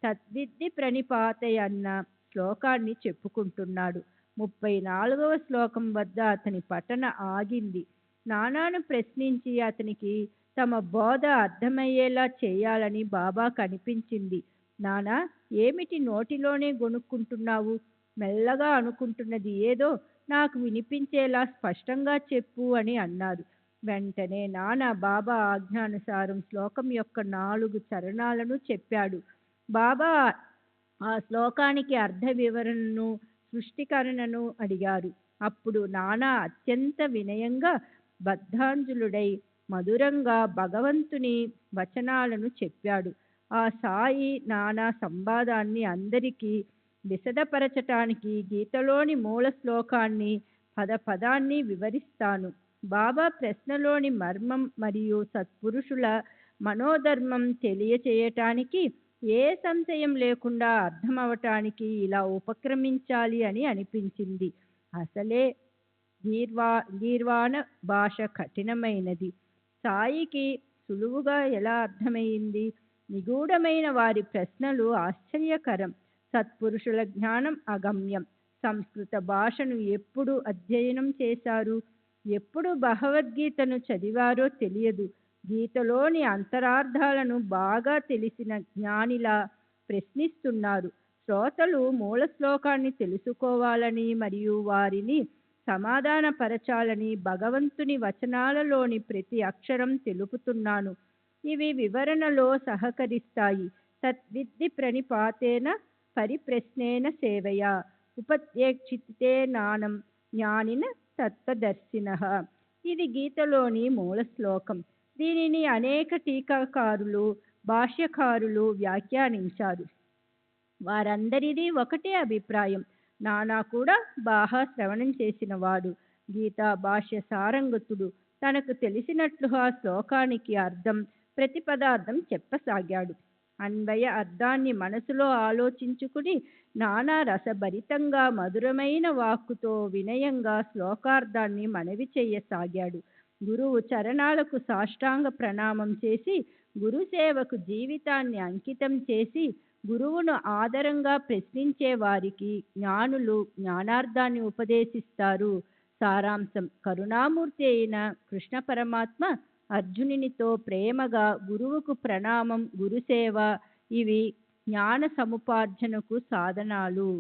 తద్విద్ధి ప్రణిపాతయన్న శ్లోకాన్ని చెప్పుకుంటున్నాడు. 34వ శ్లోకం వద్ద అతని పఠన ఆగింది. నానాను ప్రశ్నించి అతనికి తమ బోధ అర్థమయ్యేలా చేయాలని బాబాకు అనిపించింది. నానా, ఏమిటి నోటిలోనే గొణుక్కుంటున్నావు? మెల్లగా అనుకుంటున్నది ఏదో నాకు వినిపించేలా స్పష్టంగా చెప్పు అని అన్నారు. వెంటనే నాన్న బాబా ఆజ్ఞానుసారం శ్లోకం యొక్క 4 చరణాలను చెప్పాడు. బాబా ఆ శ్లోకానికి అర్థ వివరణను, సృష్టికరణను అడిగారు. అప్పుడు నానా అత్యంత వినయంగా బద్ధాంజలుడై మధురంగా భగవంతుని వచనాలను చెప్పాడు. ఆ సాయి నానా సంవాదాన్ని అందరికీ విశదపరచటానికి గీతలోని మూల శ్లోకాన్ని పదాన్ని వివరిస్తాను. బాబా ప్రశ్నలోని మర్మం మరియు సత్పురుషుల మనోధర్మం తెలియచేయటానికి, ఏ సంశయం లేకుండా అర్థమవటానికి ఇలా ఉపక్రమించాలి అని అనిపించింది. అసలే గీర్వాణ భాష కఠినమైనది. సాయికి సులువుగా ఎలా అర్థమైంది? నిగూఢమైన వారి ప్రశ్నలు ఆశ్చర్యకరం. సత్పురుషుల జ్ఞానం అగమ్యం. సంస్కృత భాషను ఎప్పుడు అధ్యయనం చేశారు? ఎప్పుడు భగవద్గీతను చదివారో తెలియదు. గీతలోని అంతరార్థాలను బాగా తెలిసిన జ్ఞానిలా ప్రశ్నిస్తున్నారు. శ్రోతలు మూల శ్లోకాన్ని తెలుసుకోవాలని మరియు వారిని సమాధానపరచాలని భగవంతుని వచనాలలోని ప్రతి అక్షరం తెలుపుతున్నాను. ఇవి వివరణలో సహకరిస్తాయి. తద్విద్ధి ప్రణిపాతేన పరిప్రశ్నేన సేవయా ఉపత్యేక్షితే నానం జ్ఞానిన తత్వదర్శినః. ఇది గీతలోని మూల శ్లోకం. దీనిని అనేక టీకాకారులు, భాష్యకారులు వ్యాఖ్యానించారు. వారందరిది ఒకటే అభిప్రాయం. నానా కూడా బాగా శ్రవణం చేసినవాడు, గీతా భాష్య సారంగతుడు. తనకు తెలిసినట్లుగా శ్లోకానికి అర్థం, ప్రతిపదార్థం చెప్పసాగాడు. అన్వయ అర్థాన్ని మనసులో ఆలోచించుకుని నానా రసభరితంగా మధురమైన వాక్కుతో వినయంగా శ్లోకార్థాన్ని మనవి చేయసాగాడు. గురువు చరణాలకు సాష్టాంగ ప్రణామం చేసి, గురుసేవకు జీవితాన్ని అంకితం చేసి, గురువును ఆదరంగా ప్రశ్నించే వారికి జ్ఞానులు జ్ఞానార్థాన్ని ఉపదేశిస్తారు. సారాంశం: కరుణామూర్తి అయిన కృష్ణ పరమాత్మ అర్జునునితో ప్రేమగా గురువుకు ప్రణామం, గురుసేవ ఇవి జ్ఞాన సముపార్జనకు సాధనాలు.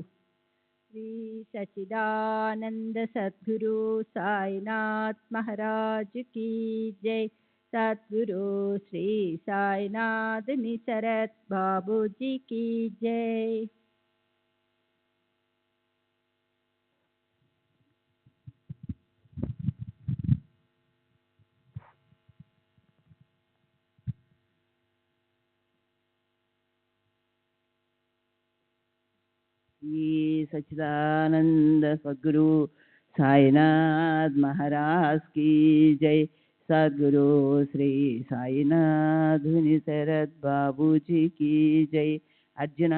శ్రీ సచిదానంద సద్గురు సాయినాథ్ మహారాజ్ కీ జై. సద్గురు శ్రీ సాయినాథ్ నిసరత్ బాబూజీ కీ జై. श्री सच्चिदानंद सद्गुरु साईनाथ महाराज की जय. सद्गुरु श्री సాయినాథ్ నిసరత్ బాబూజీ की जय. అర్జున,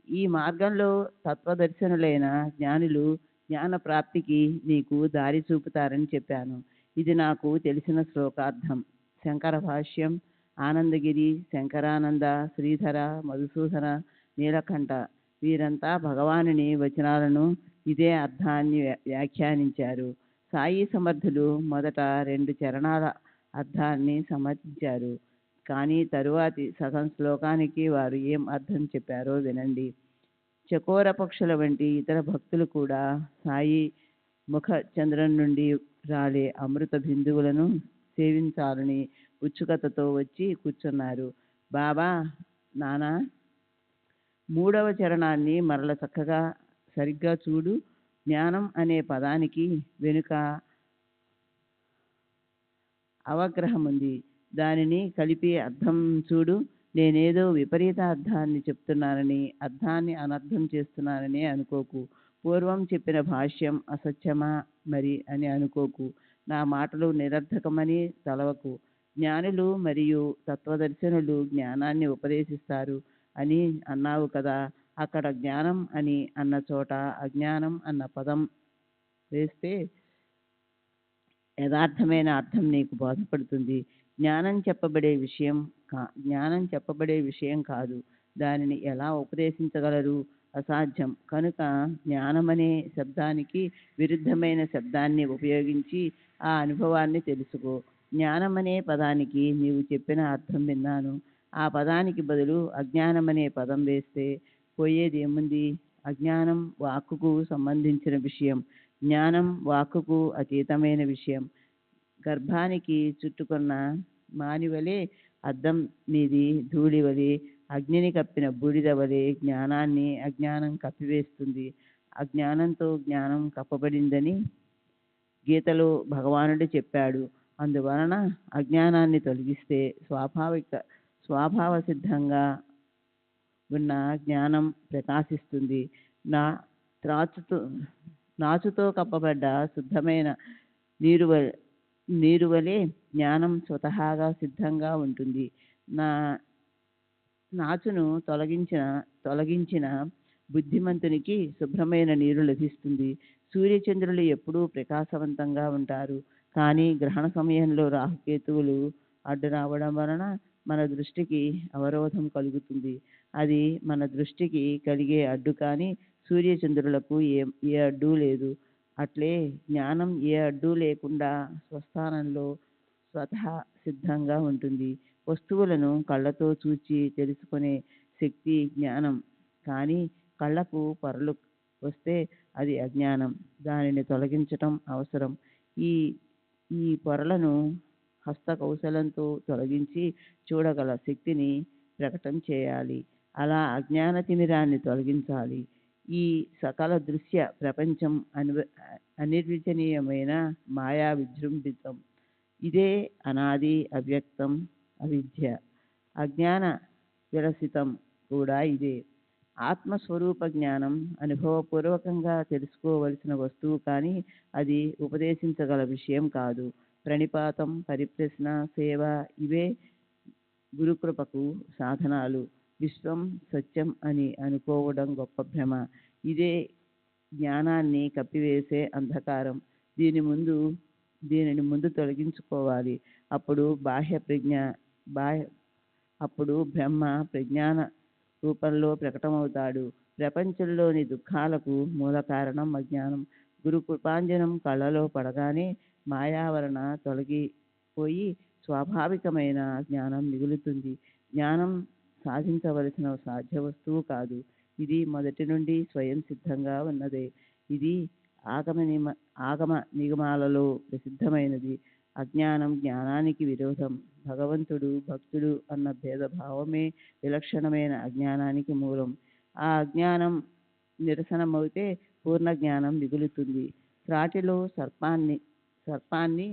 ఈ మార్గంలో తత్వదర్శనులైన జ్ఞానులు జ్ఞాన ప్రాప్తికి నీకు దారి చూపుతారని చెప్పాను. ఇది నాకు తెలిసిన శ్లోకార్థం. శంకర భాష్యం. ఆనందగిరి, శంకరానంద, శ్రీధర, మధుసూదన, నీలకంఠ వీరంతా భగవానుని వచనాలను ఇదే అర్థాన్ని వ్యాఖ్యానించారు. సాయి సమర్థులు మొదట 2 చరణాల అర్థాన్ని సమర్థించారు. కానీ తరువాతి సగం శ్లోకానికి వారు ఏం అర్థం చెప్పారో వినండి. చకోర పక్షుల వంటి ఇతర భక్తులు కూడా సాయి ముఖ చంద్రం నుండి రాలే అమృత బిందువులను సేవించాలని ఉత్సుకతతో వచ్చి కూర్చున్నారు. బాబా, నానా, 3వ చరణాన్ని మరల చక్కగా సరిగ్గా చూడు. జ్ఞానం అనే పదానికి వెనుక అవగ్రహం ఉంది. దానిని కలిపి అర్థం చూడు. నేనేదో విపరీత అర్థాన్ని చెప్తున్నానని, అర్థాన్ని అనర్థం చేస్తున్నానని అనుకోకు. పూర్వం చెప్పిన భాష్యం అసత్యమా మరి అని అనుకోకు. నా మాటలు నిరర్థకమని తలవకు. జ్ఞానులు మరియు తత్వదర్శనులు జ్ఞానాన్ని ఉపదేశిస్తారు అని అన్నావు కదా. అక్కడ జ్ఞానం అని అన్న చోట అజ్ఞానం అన్న పదం వేస్తే యథార్థమైన అర్థం నీకు బోధపడుతుంది. జ్ఞానం చెప్పబడే విషయం కాదు. దానిని ఎలా ఉపదేశించగలరు? అసాధ్యం. కనుక జ్ఞానమనే శబ్దానికి విరుద్ధమైన శబ్దాన్ని ఉపయోగించి ఆ అనుభవాన్ని తెలుసుకో. జ్ఞానమనే పదానికి నీవు చెప్పిన అర్థం విన్నాను. ఆ పదానికి బదులు అజ్ఞానమనే పదం వేస్తే పోయేది ఏముంది? అజ్ఞానం వాక్కుకు సంబంధించిన విషయం, జ్ఞానం వాక్కుకు అతీతమైన విషయం. గర్భానికి చుట్టుకున్న మానివలే, అద్దం మీది ధూళివలే, అగ్నిని కప్పిన బూడిద వలె జ్ఞానాన్ని అజ్ఞానం కప్పివేస్తుంది. అజ్ఞానంతో జ్ఞానం కప్పబడిందని గీతలో భగవానుడు చెప్పాడు. అందువలన అజ్ఞానాన్ని తొలగిస్తే స్వభావ సిద్ధంగా ఉన్న జ్ఞానం ప్రకాశిస్తుంది. నా నాచుతో కప్పబడ్డ శుద్ధమైన నీరు వలె జ్ఞానం స్వతహాగా సిద్ధంగా ఉంటుంది. నాచును తొలగించిన బుద్ధిమంతునికి శుభ్రమైన నీరు లభిస్తుంది. సూర్యచంద్రులు ఎప్పుడూ ప్రకాశవంతంగా ఉంటారు. కానీ గ్రహణ సమయంలో రాహుకేతువులు అడ్డు రావడం వలన మన దృష్టికి అవరోధం కలుగుతుంది. అది మన దృష్టికి కలిగే అడ్డు, కానీ సూర్యచంద్రులకు ఏ అడ్డు లేదు. అట్లే జ్ఞానం ఏ అడ్డు లేకుండా స్వస్థానంలో స్వతహా సిద్ధంగా ఉంటుంది. వస్తువులను కళ్ళతో చూచి తెలుసుకునే శక్తి జ్ఞానం. కానీ కళ్ళకు పొరలు వస్తే అది అజ్ఞానం. దానిని తొలగించటం అవసరం. ఈ పొరలను హస్త కౌశలంతో తొలగించి చూడగల శక్తిని ప్రకటన చేయాలి. అలా అజ్ఞాన తిమిరాన్ని తొలగించాలి. ఈ సకల దృశ్య ప్రపంచం అనిర్వచనీయమైన మాయా విజృంభితం. ఇదే అనాది అవ్యక్తం అవిద్య. అజ్ఞాన విరసితం కూడా ఇదే. ఆత్మస్వరూప జ్ఞానం అనుభవపూర్వకంగా తెలుసుకోవలసిన వస్తువు, కానీ అది ఉపదేశించగల విషయం కాదు. ప్రణిపాతం, పరిప్రశ్న, సేవ ఇవే గురుకృపకు సాధనాలు. విశ్వం సత్యం అని అనుకోవడం గొప్ప భ్రమ. ఇదే జ్ఞానాన్ని కప్పివేసే అంధకారం. దీనిని ముందు తొలగించుకోవాలి. అప్పుడు బ్రహ్మ ప్రజ్ఞాన రూపంలో ప్రకటమవుతాడు. ప్రపంచంలోని దుఃఖాలకు మూల కారణం అజ్ఞానం. గురు కృపాంజనం కళ్ళలో పడగానే మాయావరణ తొలగిపోయి స్వాభావికమైన జ్ఞానం మిగులుతుంది. జ్ఞానం సాధించవలసిన సాధ్య వస్తువు కాదు. ఇది మొదటి నుండి స్వయం సిద్ధంగా ఉన్నదే. ఇది ఆగమ నిగమాలలో ప్రసిద్ధమైనది. అజ్ఞానం జ్ఞానానికి విరోధం. భగవంతుడు భక్తుడు అన్న భేదభావమే విలక్షణమైన అజ్ఞానానికి మూలం. ఆ అజ్ఞానం నిరసనమవుతే పూర్ణ జ్ఞానం మిగులుతుంది. త్రాటిలో సర్పాన్ని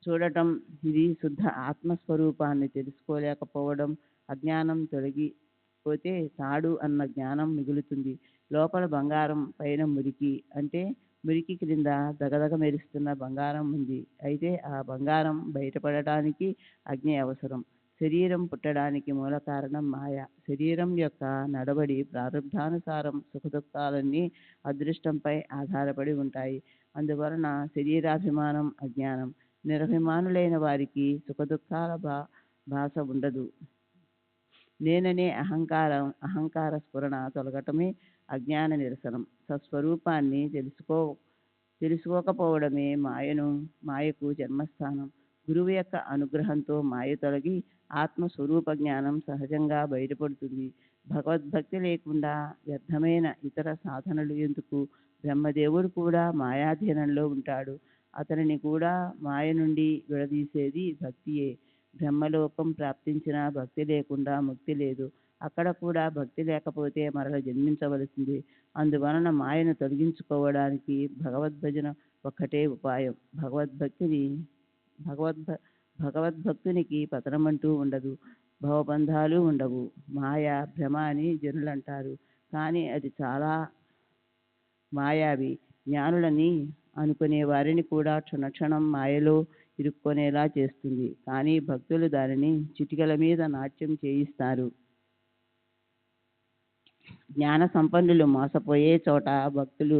చూడటం ఇది శుద్ధ ఆత్మస్వరూపాన్ని తెలుసుకోలేకపోవడం. అజ్ఞానం తొలగిపోతే తాడు అన్న జ్ఞానం మిగులుతుంది. లోపల బంగారం, పైన మురికి. అంటే మురికి క్రింద దగదగ మెరుస్తున్న బంగారం ఉంది. అయితే ఆ బంగారం బయటపడటానికి అగ్ని అవసరం. శరీరం పుట్టడానికి మూల కారణం మాయ. శరీరం యొక్క నడవడి ప్రారంధానుసారం సుఖదుఖాలన్నీ అదృష్టంపై ఆధారపడి ఉంటాయి. అందువలన శరీరాభిమానం అజ్ఞానం. నిరభిమానులైన వారికి సుఖదుఖాల భాష ఉండదు. నేననే అహంకార స్ఫురణ తొలగటమే అజ్ఞాన నిరసనం. స్వస్వరూపాన్ని తెలుసుకోకపోవడమే మాయకు జన్మస్థానం. గురువు యొక్క అనుగ్రహంతో మాయ తొలగి ఆత్మస్వరూప జ్ఞానం సహజంగా బయటపడుతుంది. భగవద్భక్తి లేకుండా వ్యర్థమైన ఇతర సాధనలు ఎందుకు? బ్రహ్మదేవుడు కూడా మాయాధీనంలో ఉంటాడు. అతనిని కూడా మాయ నుండి విడదీసేది భక్తియే. బ్రహ్మలోకం ప్రాప్తించిన భక్తి లేకుండా ముక్తి లేదు. అక్కడ కూడా భక్తి లేకపోతే మరల జన్మించవలసింది. అందువలన మాయను తొలగించుకోవడానికి భగవద్భజన ఒక్కటే ఉపాయం. భగవద్భక్తునికి పతనమంటూ ఉండదు. భవబంధాలు ఉండవు. మాయ భ్రమ అని జనులంటారు. కానీ అది చాలా మాయావి. జ్ఞానులని అనుకునే వారిని కూడా క్షణక్షణం మాయలో ఇరుక్కునేలా చేస్తుంది. కానీ భక్తులు దానిని చిటికల మీద నాట్యం చేయిస్తారు. జ్ఞాన సంపన్నులు మోసపోయే చోట భక్తులు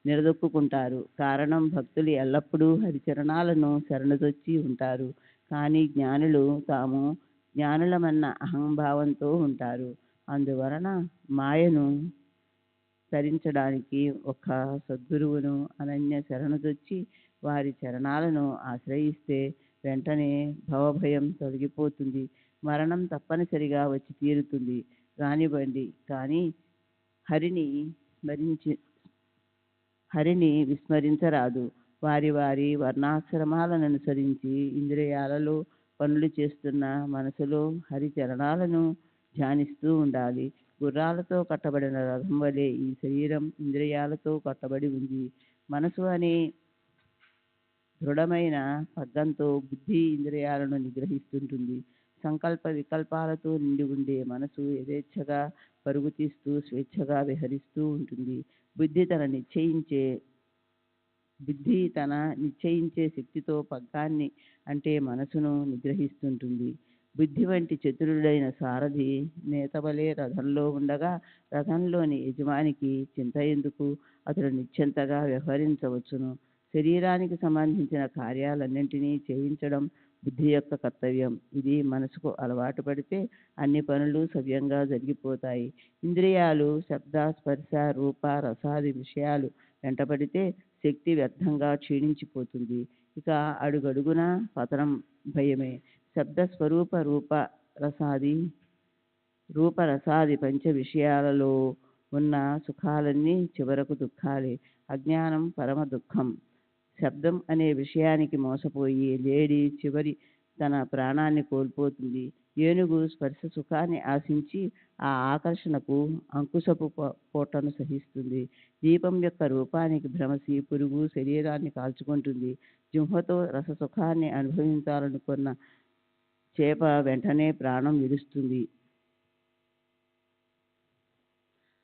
నిలదొక్కుంటారు. కారణం, భక్తులు ఎల్లప్పుడూ హరిచరణాలను శరణుదొచ్చి ఉంటారు. కానీ జ్ఞానులు తాము జ్ఞానులమన్న అహంభావంతో ఉంటారు. అందువలన మాయను తరించడానికి ఒక్క సద్గురువును అనన్య శరణుదొచ్చి వారి చరణాలను ఆశ్రయిస్తే వెంటనే భవభయం తొలగిపోతుంది. మరణం తప్పనిసరిగా వచ్చి తీరుతుంది రానివ్వండి, కానీ హరిని స్మరించి హరిని విస్మరించరాదు. వారి వారి వర్ణాశ్రమాలను అనుసరించి ఇంద్రియాలలో పనులు చేస్తున్న మనసులో హరి చరణాలను ధ్యానిస్తూ ఉండాలి. గుర్రాలతో కట్టబడిన రథం వలె ఈ శరీరం ఇంద్రియాలతో కట్టబడి ఉంది. మనసు అనే దృఢమైన పగ్గంతో బుద్ధి ఇంద్రియాలను నిగ్రహిస్తుంటుంది. సంకల్ప వికల్పాలతో నిండి ఉండే మనసు యథేచ్ఛగా పరుగు తీస్తూ స్వేచ్ఛగా విహరిస్తూ ఉంటుంది. బుద్ధి తన నిశ్చయించే శక్తితో పగ్గాన్ని అంటే మనసును నిగ్రహిస్తుంటుంది. బుద్ధి వంటి చతురుడైన సారథి నేతబలే రథంలో ఉండగా రథంలోని యజమానికి చింత ఎందుకు? అతడు నిశ్చింతగా వ్యవహరించవచ్చును. శరీరానికి సంబంధించిన కార్యాలన్నింటినీ చేయించడం బుద్ధి యొక్క కర్తవ్యం. ఇది మనసుకు అలవాటు పడితే అన్ని పనులు సవ్యంగా జరిగిపోతాయి. ఇంద్రియాలు శబ్ద స్పర్శ రూప రసాది విషయాలు వెంటపడితే శక్తి వ్యర్థంగా క్షీణించిపోతుంది. ఇక అడుగడుగునా పతనం భయమే. శబ్ద స్వరూప రూపరసాది పంచ విషయాలలో ఉన్న సుఖాలన్నీ చివరకు దుఃఖాలే. అజ్ఞానం పరమ దుఃఖం. శబ్దం అనే విషయానికి మోసపోయి లేడి చివరి తన ప్రాణాన్ని కోల్పోతుంది. ఏనుగు స్పర్శ సుఖాన్ని ఆశించి ఆ ఆకర్షణకు అంకుశపు పోటను సహిస్తుంది. దీపం యొక్క రూపానికి భ్రమసి పురుగు శరీరాన్ని కాల్చుకుంటుంది. జిహ్వతో రససుఖాన్ని అనుభవించాలనుకున్న చేప వెంటనే ప్రాణం విడుస్తుంది.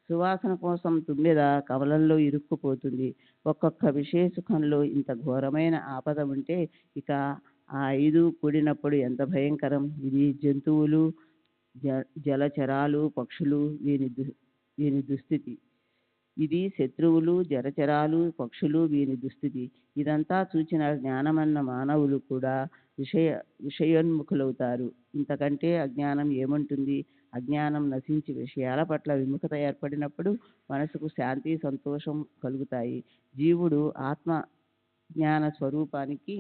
సువాసన కోసం తుమ్మెద కవలంలో ఇరుక్కుపోతుంది. ఒక్కొక్క విషయ సుఖంలో ఇంత ఘోరమైన ఆపద ఉంటే ఇక ఆ 5 కూడినప్పుడు ఎంత భయంకరం! ఇది జంతువులు, జలచరాలు, పక్షులు వీని దుస్థితి. ఇది శత్రువులు, జలచరాలు, పక్షులు వీని దుస్థితి. ఇదంతా చూచిన జ్ఞానమన్న మానవులు కూడా విషయోన్ముఖులవుతారు. ఇంతకంటే అజ్ఞానం ఏముంటుంది? అజ్ఞానం నశించి విషయాల పట్ల విముఖత ఏర్పడినప్పుడు మనసుకు శాంతి సంతోషం కలుగుతాయి. జీవుడు ఆత్మ జ్ఞాన స్వరూపానికి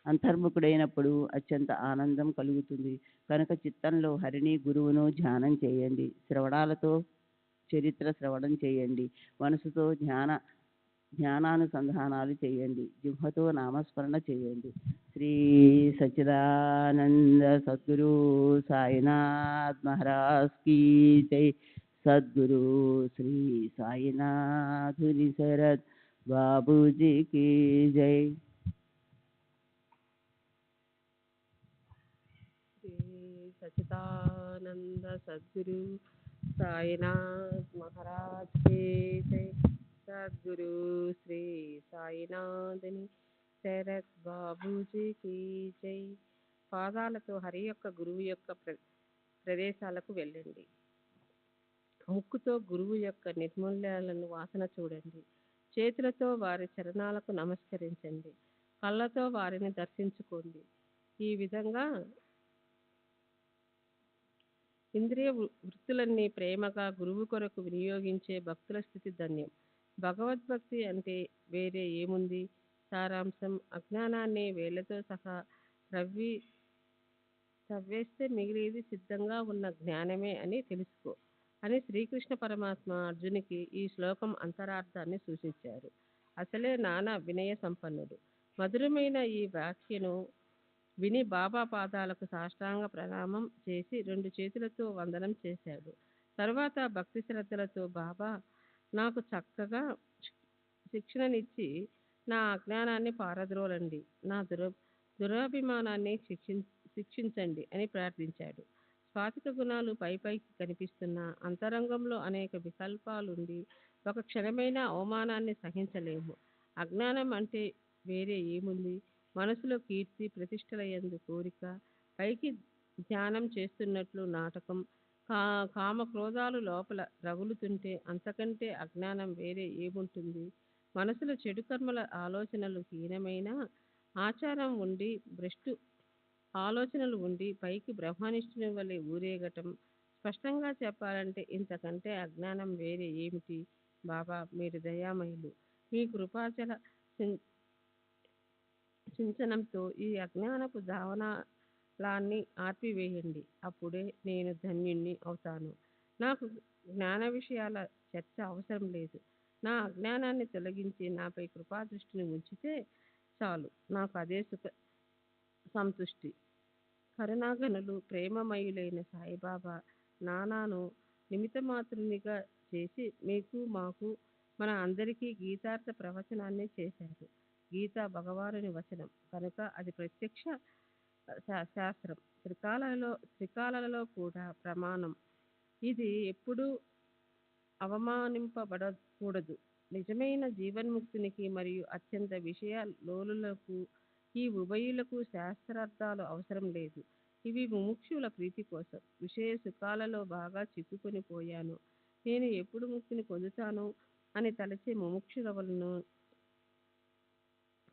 అంతర్ముఖుడైనప్పుడు అత్యంత ఆనందం కలుగుతుంది. కనుక చిత్తంలో హరిని గురువును ధ్యానం చేయండి. శ్రవణాలతో చరిత్ర శ్రవణం చేయండి. మనసుతో ధ్యానానుసంధానాలు చేయండి. జిహ్వతో నామస్మరణ చేయండి. శ్రీ సచ్చిదానంద సద్గురు సాయినాథ్ మహారాజ్ కీ జై. సద్గురు శ్రీ సాయినాథుని శరత్ బాబూజీ కీ జై. సచ్చిదానంద సద్గురు సాయినాథ్ మహారాజ్ కి జై. సద్గురు శ్రీ సాయినాథుని శరత్ బాబూజీకి జై. పాదాలతో హరి యొక్క గురువు యొక్క ప్రదేశాలకు వెళ్ళండి. ముక్కుతో గురువు యొక్క నిర్మూల్యాలను వాసన చూడండి. చేతులతో వారి చరణాలకు నమస్కరించండి. కళ్ళతో వారిని దర్శించుకోండి. ఈ విధంగా ఇంద్రియ వృత్తులన్నీ ప్రేమగా గురువు కొరకు వినియోగించే భక్తుల స్థితి ధన్యం. భగవద్భక్తి అంటే వేరే ఏముంది? సారాంశం: అజ్ఞానాన్ని వేళ్లతో సహా తవ్వేస్తే మిగిలేది సిద్ధంగా ఉన్న జ్ఞానమే అని తెలుసుకో అని శ్రీకృష్ణ పరమాత్మ అర్జునికి ఈ శ్లోకం అంతరార్థాన్ని సూచించారు. అసలే నానా వినయ సంపన్నుడు. మధురమైన ఈ వ్యాఖ్యను విని బాబా పాదాలకు సాష్టాంగ ప్రణామం చేసి 2 చేతులతో వందనం చేశాడు. తరువాత భక్తి శ్రద్ధలతో, బాబా నాకు చక్కగా శిక్షణనిచ్చి నా అజ్ఞానాన్ని పారద్రోలండి, నా దురాభిమానాన్ని శిక్షించండి అని ప్రార్థించాడు. స్వాతిక గుణాలు పైకి కనిపిస్తున్నా అంతరంగంలో అనేక వికల్పాలుండి ఒక క్షణమైన అవమానాన్ని సహించలేము. అజ్ఞానం అంటే వేరే ఏముంది? మనసులో కీర్తి ప్రతిష్టల యందు కోరిక, పైకి ధ్యానం చేస్తున్నట్లు నాటకం, కామక్రోధాలు లోపల రగులుతుంటే అంతకంటే అజ్ఞానం వేరే ఏముంటుంది? మనసులో చెడు కర్మల ఆలోచనలు, హీనమైన ఆచారం ఉండి, భ్రష్టు ఆలోచనలు ఉండి పైకి బ్రహ్మనిష్ఠుని వలె ఊరేగటం. స్పష్టంగా చెప్పాలంటే ఇంతకంటే అజ్ఞానం వేరే ఏమిటి? బాబా మీరు దయామయులు. మీ కృపాచల సిం- సించనంతో ఈ అజ్ఞానపు దావనాలాన్ని ఆర్పివేయండి. అప్పుడే నేను ధన్యుణ్ణి అవుతాను. నాకు జ్ఞాన విషయాల చర్చ అవసరం లేదు. నా అజ్ఞానాన్ని తొలగించి నాపై కృపాదృష్టిని ఉంచితే చాలు. నాకు అదే సంతుష్టి. కరుణాగనులు ప్రేమమయులైన సాయిబాబా నానాను నిమిత్తమాత్రునిగా చేసి మీకు మాకు మన అందరికీ గీతార్థ ప్రవచనాన్ని చేశారు. గీత భగవానుని వచనం కనుక అది ప్రత్యక్ష శాస్త్రం. త్రికాలలో కూడా ప్రమాణం. ఇది ఎప్పుడూ అవమానింపబడకూడదు. నిజమైన జీవన్ముక్తునికి మరియు అత్యంత విషయ లోలులకు ఈ ఉభయులకు శాస్త్రార్థాలు అవసరం లేదు. ఇవి ముముక్షుల ప్రీతి కోసం. విషయ సుఖాలలో బాగా చిక్కుకొని పోయాను, నేను ఎప్పుడు ముక్తిని పొందుతాను అని తలచే ముముక్షులను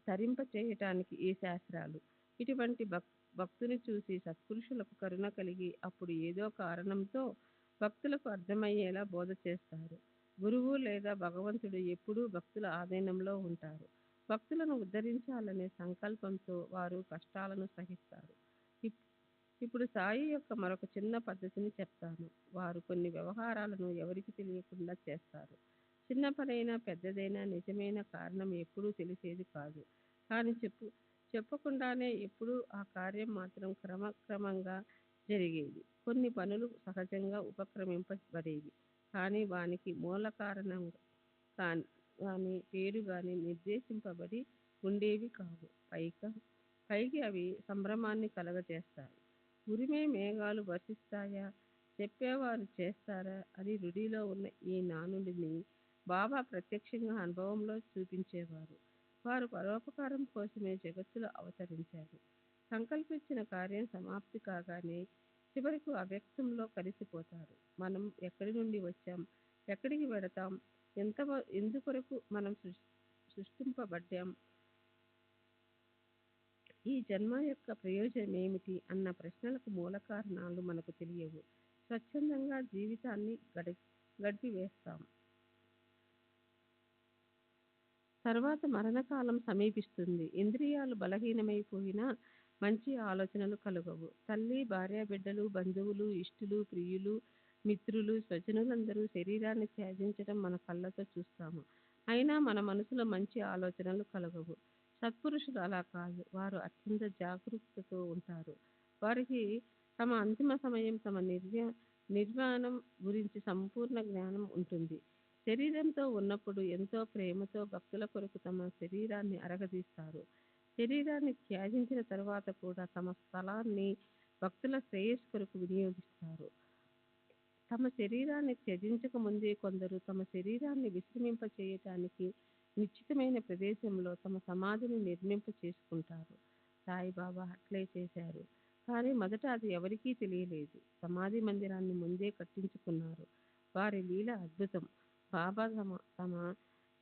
తరింప చేయటానికి ఈ శాస్త్రాలు. ఇటువంటి భక్తుని చూసి సత్పురుషులకు కరుణ కలిగి అప్పుడు ఏదో కారణంతో భక్తులకు అర్థమయ్యేలా బోధ చేస్తారు. గురువు లేదా భగవంతుడు ఎప్పుడూ భక్తుల ఆధీనంలో ఉంటారు. భక్తులను ఉద్ధరించాలనే సంకల్పంతో వారు కష్టాలను సహిస్తారు. ఇప్పుడు సాయి యొక్క మరొక చిన్న పద్ధతిని చెప్తాను. వారు కొన్ని వ్యవహారాలను ఎవరికి తెలియకుండా చేస్తారు. చిన్న పనైనా పెద్దదైనా నిజమైన కారణం ఎప్పుడూ తెలిసేది కాదు. కానీ చెప్పకుండానే ఎప్పుడూ ఆ కార్యం మాత్రం క్రమక్రమంగా జరిగేది. కొన్ని పనులు సహజంగా ఉపక్రమింపబడేవి. కానీ వానికి మూల కారణం కానీ పేరు కానీ నిర్దేశింపబడి ఉండేవి కావు. పైకి అవి సంభ్రమాన్ని కలగజేస్తాయి. ఉరిమే మేఘాలు వర్షిస్తాయా, చెప్పేవారు చేస్తారా అని రుడిలో ఉన్న ఈ నానుడిని బాబా ప్రత్యక్షంగా అనుభవంలో చూపించేవారు. వారు పరోపకారం కోసమే జగత్తులో అవతరించారు. సంకల్పించిన కార్యం సమాప్తి కాగానే చివరకు అవ్యక్తంలో కలిసిపోతారు. మనం ఎక్కడి నుండి వచ్చాం, ఎక్కడికి వెడతాం, ఎందుకొరకు మనం సృష్టింపబడ్డాం, ఈ జన్మ యొక్క ప్రయోజనం ఏమిటి అన్న ప్రశ్నలకు మూల కారణాలు మనకు తెలియవు. స్వచ్ఛందంగా జీవితాన్ని గడిపివేస్తాం. తర్వాత మరణకాలం సమీపిస్తుంది. ఇంద్రియాలు బలహీనమైపోయినా మంచి ఆలోచనలు కలుగవు. తల్లి, భార్య, బిడ్డలు, బంధువులు, ఇష్టులు, ప్రియులు, మిత్రులు, స్వజనులందరూ శరీరాన్ని త్యజించడం మన కళ్ళతో చూస్తాము. అయినా మన మనసులో మంచి ఆలోచనలు కలగవు. సత్పురుషులు అలా కాదు. వారు అత్యంత జాగరూకతతో ఉంటారు. వారికి తమ అంతిమ సమయం, తమ నిర్వాణం గురించి సంపూర్ణ జ్ఞానం ఉంటుంది. శరీరంతో ఉన్నప్పుడు ఎంతో ప్రేమతో భక్తుల కొరకు తమ శరీరాన్ని అరగదీస్తారు. శరీరాన్ని త్యాజించిన తరువాత కూడా తమ స్థలాన్ని భక్తుల శ్రేయస్సు కొరకు వినియోగిస్తారు. తమ శరీరాన్ని త్యజించక ముందే కొందరు తమ శరీరాన్ని విశ్రమింప చేయటానికి నిశ్చితమైన ప్రదేశంలో తమ సమాధిని నిర్మింప చేసుకుంటారు. సాయిబాబా అట్లే చేశారు. కానీ మొదట అది ఎవరికీ తెలియలేదు. సమాధి మందిరాన్ని ముందే కట్టించుకున్నారు. వారి లీల అద్భుతం. బాబా తమ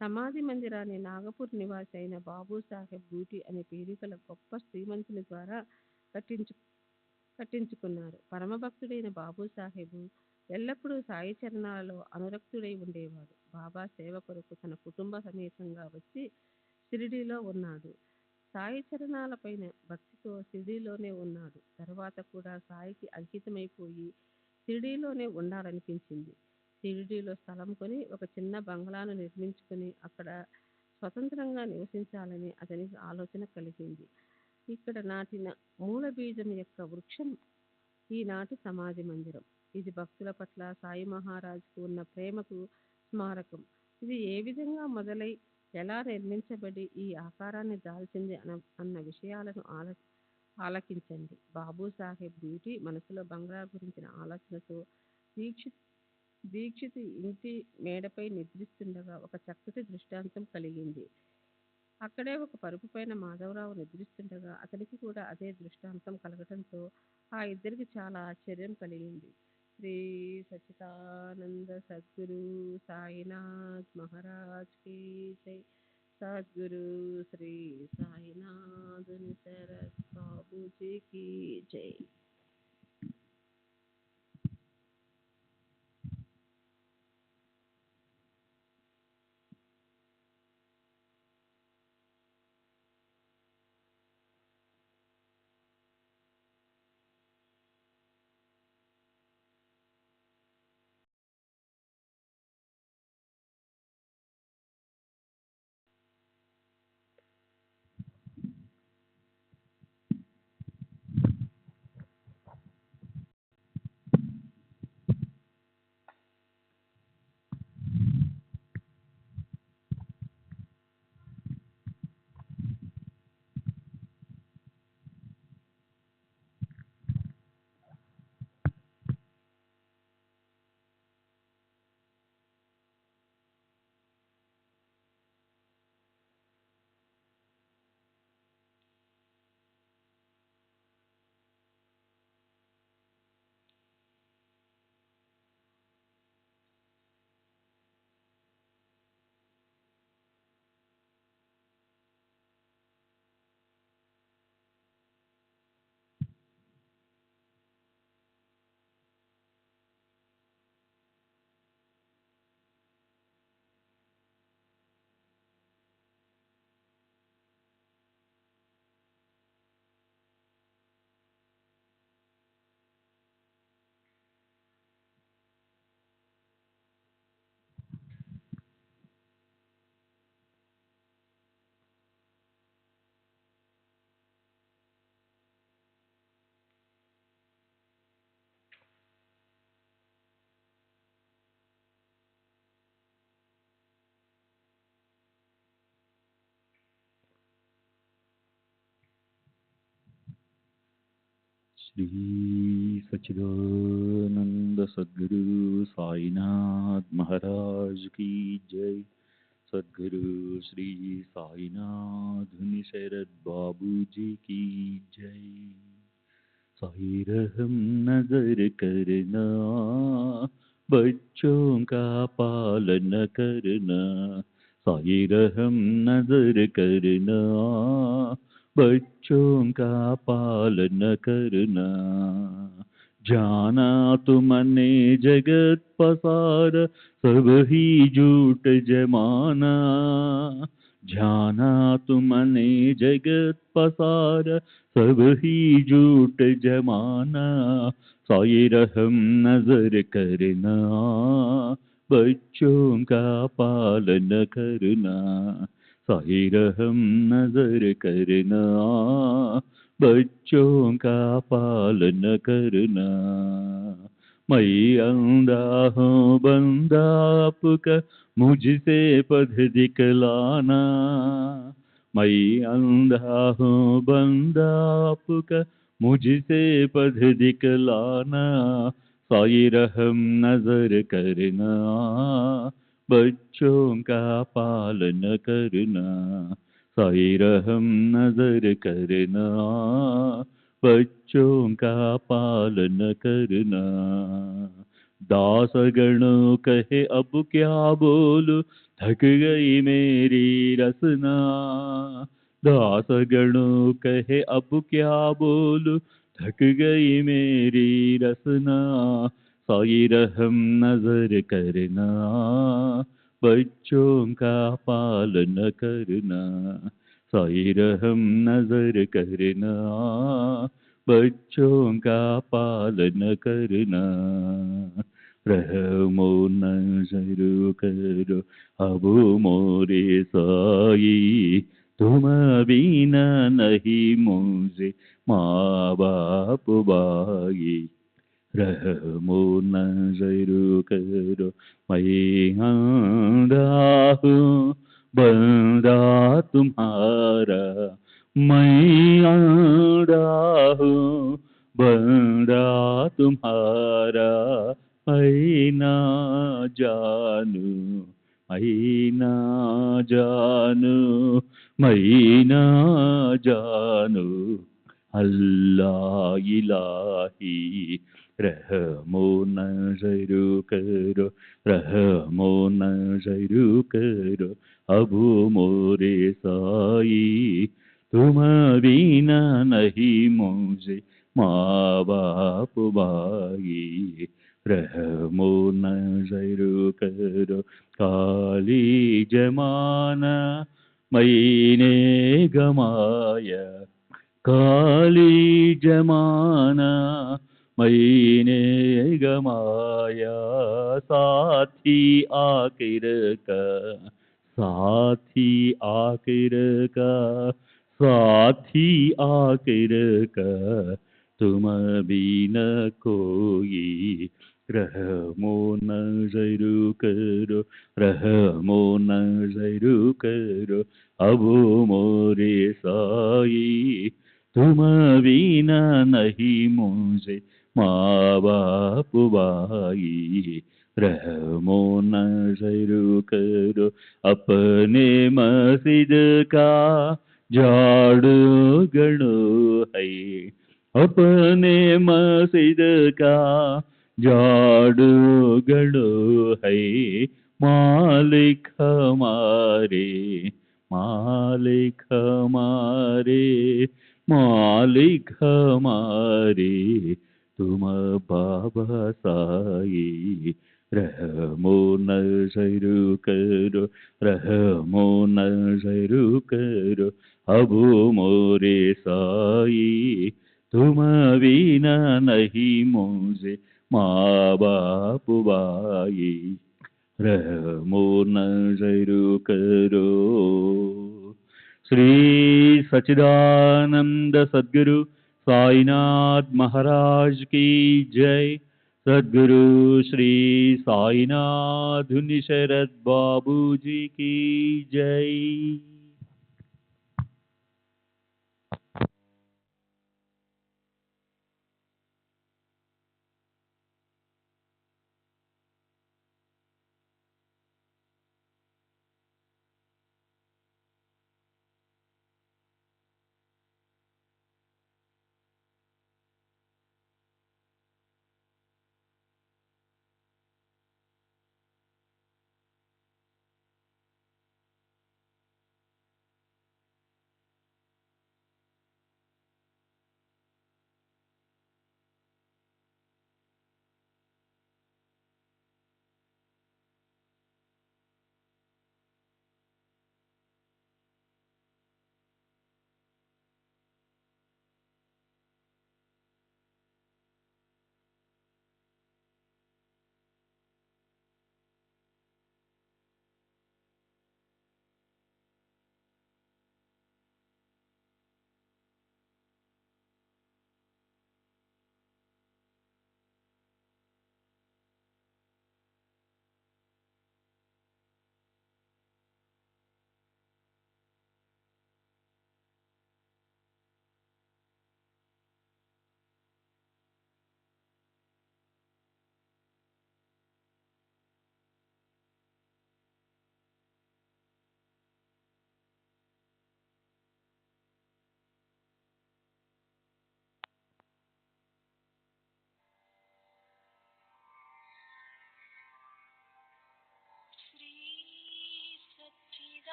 సమాధి మందిరాన్ని నాగపూర్ నివాసి అయిన బాబూ సాహెబ్ బూటి అనే పేరు గల గొప్ప శ్రీమంతుని ద్వారా కట్టించుకున్నారు. పరమభక్తుడైన బాబూ సాహెబు ఎల్లప్పుడూ సాయి చరణాలలో అనురక్తుడై ఉండేవాడు. బాబా సేవ కొరకు తన కుటుంబ సమేతంగా వచ్చి షిరిడీలో ఉన్నాడు. సాయి చరణాలపైన భక్తితో షిరిడీలోనే ఉన్నాడు. తర్వాత కూడా సాయికి అంకితమైపోయి షిరిడీలోనే ఉండాలనిపించింది. షిరిడీలో స్థలం కొని ఒక చిన్న బంగ్లాను నిర్మించుకుని అక్కడ స్వతంత్రంగా నివసించాలని అతనికి ఆలోచన కలిగింది. ఇక్కడ నాటిన మూల బీజం యొక్క వృక్షం ఈనాటి సమాధి మందిరం. ఇది భక్తుల పట్ల సాయి మహారాజుకు ఉన్న ప్రేమకు స్మారకం. ఇది ఏ విధంగా మొదలై ఎలా నిర్మించబడి ఈ ఆకారాన్ని దాల్చింది అన్న విషయాలను ఆలకించండి. బాబూ సాహెబ్ బ్యూటీ మనసులో బంగ్లా గురించిన ఆలోచనతో దీక్షితు ఇంటి మేడపై నిద్రిస్తుండగా ఒక చక్కటి దృష్టాంతం కలిగింది. అక్కడే ఒక పరుపు పైన మాధవరావు నిద్రిస్తుండగా అతనికి కూడా అదే దృష్టాంతం కలగటంతో ఆ ఇద్దరికి చాలా ఆశ్చర్యం కలిగింది. శ్రీ సచ్చిదానంద సద్గురు సాయినాథ్ మహారాజ్ కీ జై. సద్గురు శ్రీ సాయినాథ్ శరత్ బాబూజీ కీ జై. श्री सच्चिदानंद सद्गुरु साईनाथ महाराज की जय। सद्गुरु श्री साईनाथ धुनि शरद बाबू जी की जय। साई रहम नजर करना, बच्चों का पालन करना। साई रहम नजर करना, बच्चों का पालन करना। जाना तुमने जगत पसार, सब ही झूठ जमाना। जाना तुमने जगत पसार, सब ही झूठ जमाना। साई रहम नजर करना, बच्चों का पालन करना। साई रहम नजर करना, बच्चों का पालन करना। मैं अंधा हूँ बंदा आपका, मुझसे पथ दिखलाना। मैं अंधा हूँ बंदा आपका, मुझसे पथ दिखलाना। साई रहम नजर करना, बच्चों का पालन करना। साई रहम नजर करना, बच्चों का पालन करना। दास गणों कहे अब क्या बोलूं, थक गई मेरी रसना। दास गणों कहे अब क्या बोलूं, थक गई मेरी रसना। साई रहम नजर करना, बच्चों का पालन करना। साई रहम नजर करना, बच्चों का पालन करना। रहमो नजर करो अब मोरे साई, तुम बिना नहीं मुझे माँ बाप भाई। रहमो नजर करो मैं अंधा हूँ बंदा तुम्हारा। मैं अंधा हूँ बंदा तुम्हारा। मैं ना जानू, मैं ना जानू, मैं ना जानू। अल्लाह इलाही रहमो नजर करो, रहमो नजर करो अब मोरे साई। तुम बिना नहीं मुझे माँ बाप भाई। रहमो नजर करो काली जमाना मैंने गमाया। काली जमाना मैंने गमाया। साथी आखिर का, साथी आखिर का, साथी आखिर का तुम बिन कोई। रहमो नजर करो, रहमो नजर करो अब मोरे साई। तुम बिना नहीं मुझे माँ बाप भाई। रहमो नजर करो अपने मस्जिद का झाड़ू गणो है। अपने मस्जिद का झाड़ू गणो है। मालिक हमारे, मालिक हमारे, मालिक हमारे तुम बाबा साई। रहमो नजर करो, रहमो नजर करो अब मोरे साई। तुम बिना नहीं मुझे माँ बाप भाई। रहमो नजर करो। श्री सच्चिदानंद सद्गुरु साईनाथ महाराज की जय। सद्गुरु श्री साईनाथ धुनि शरद बाबू जी की जय।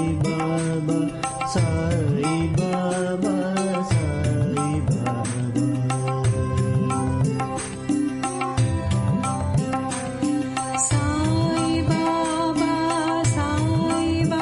बाबा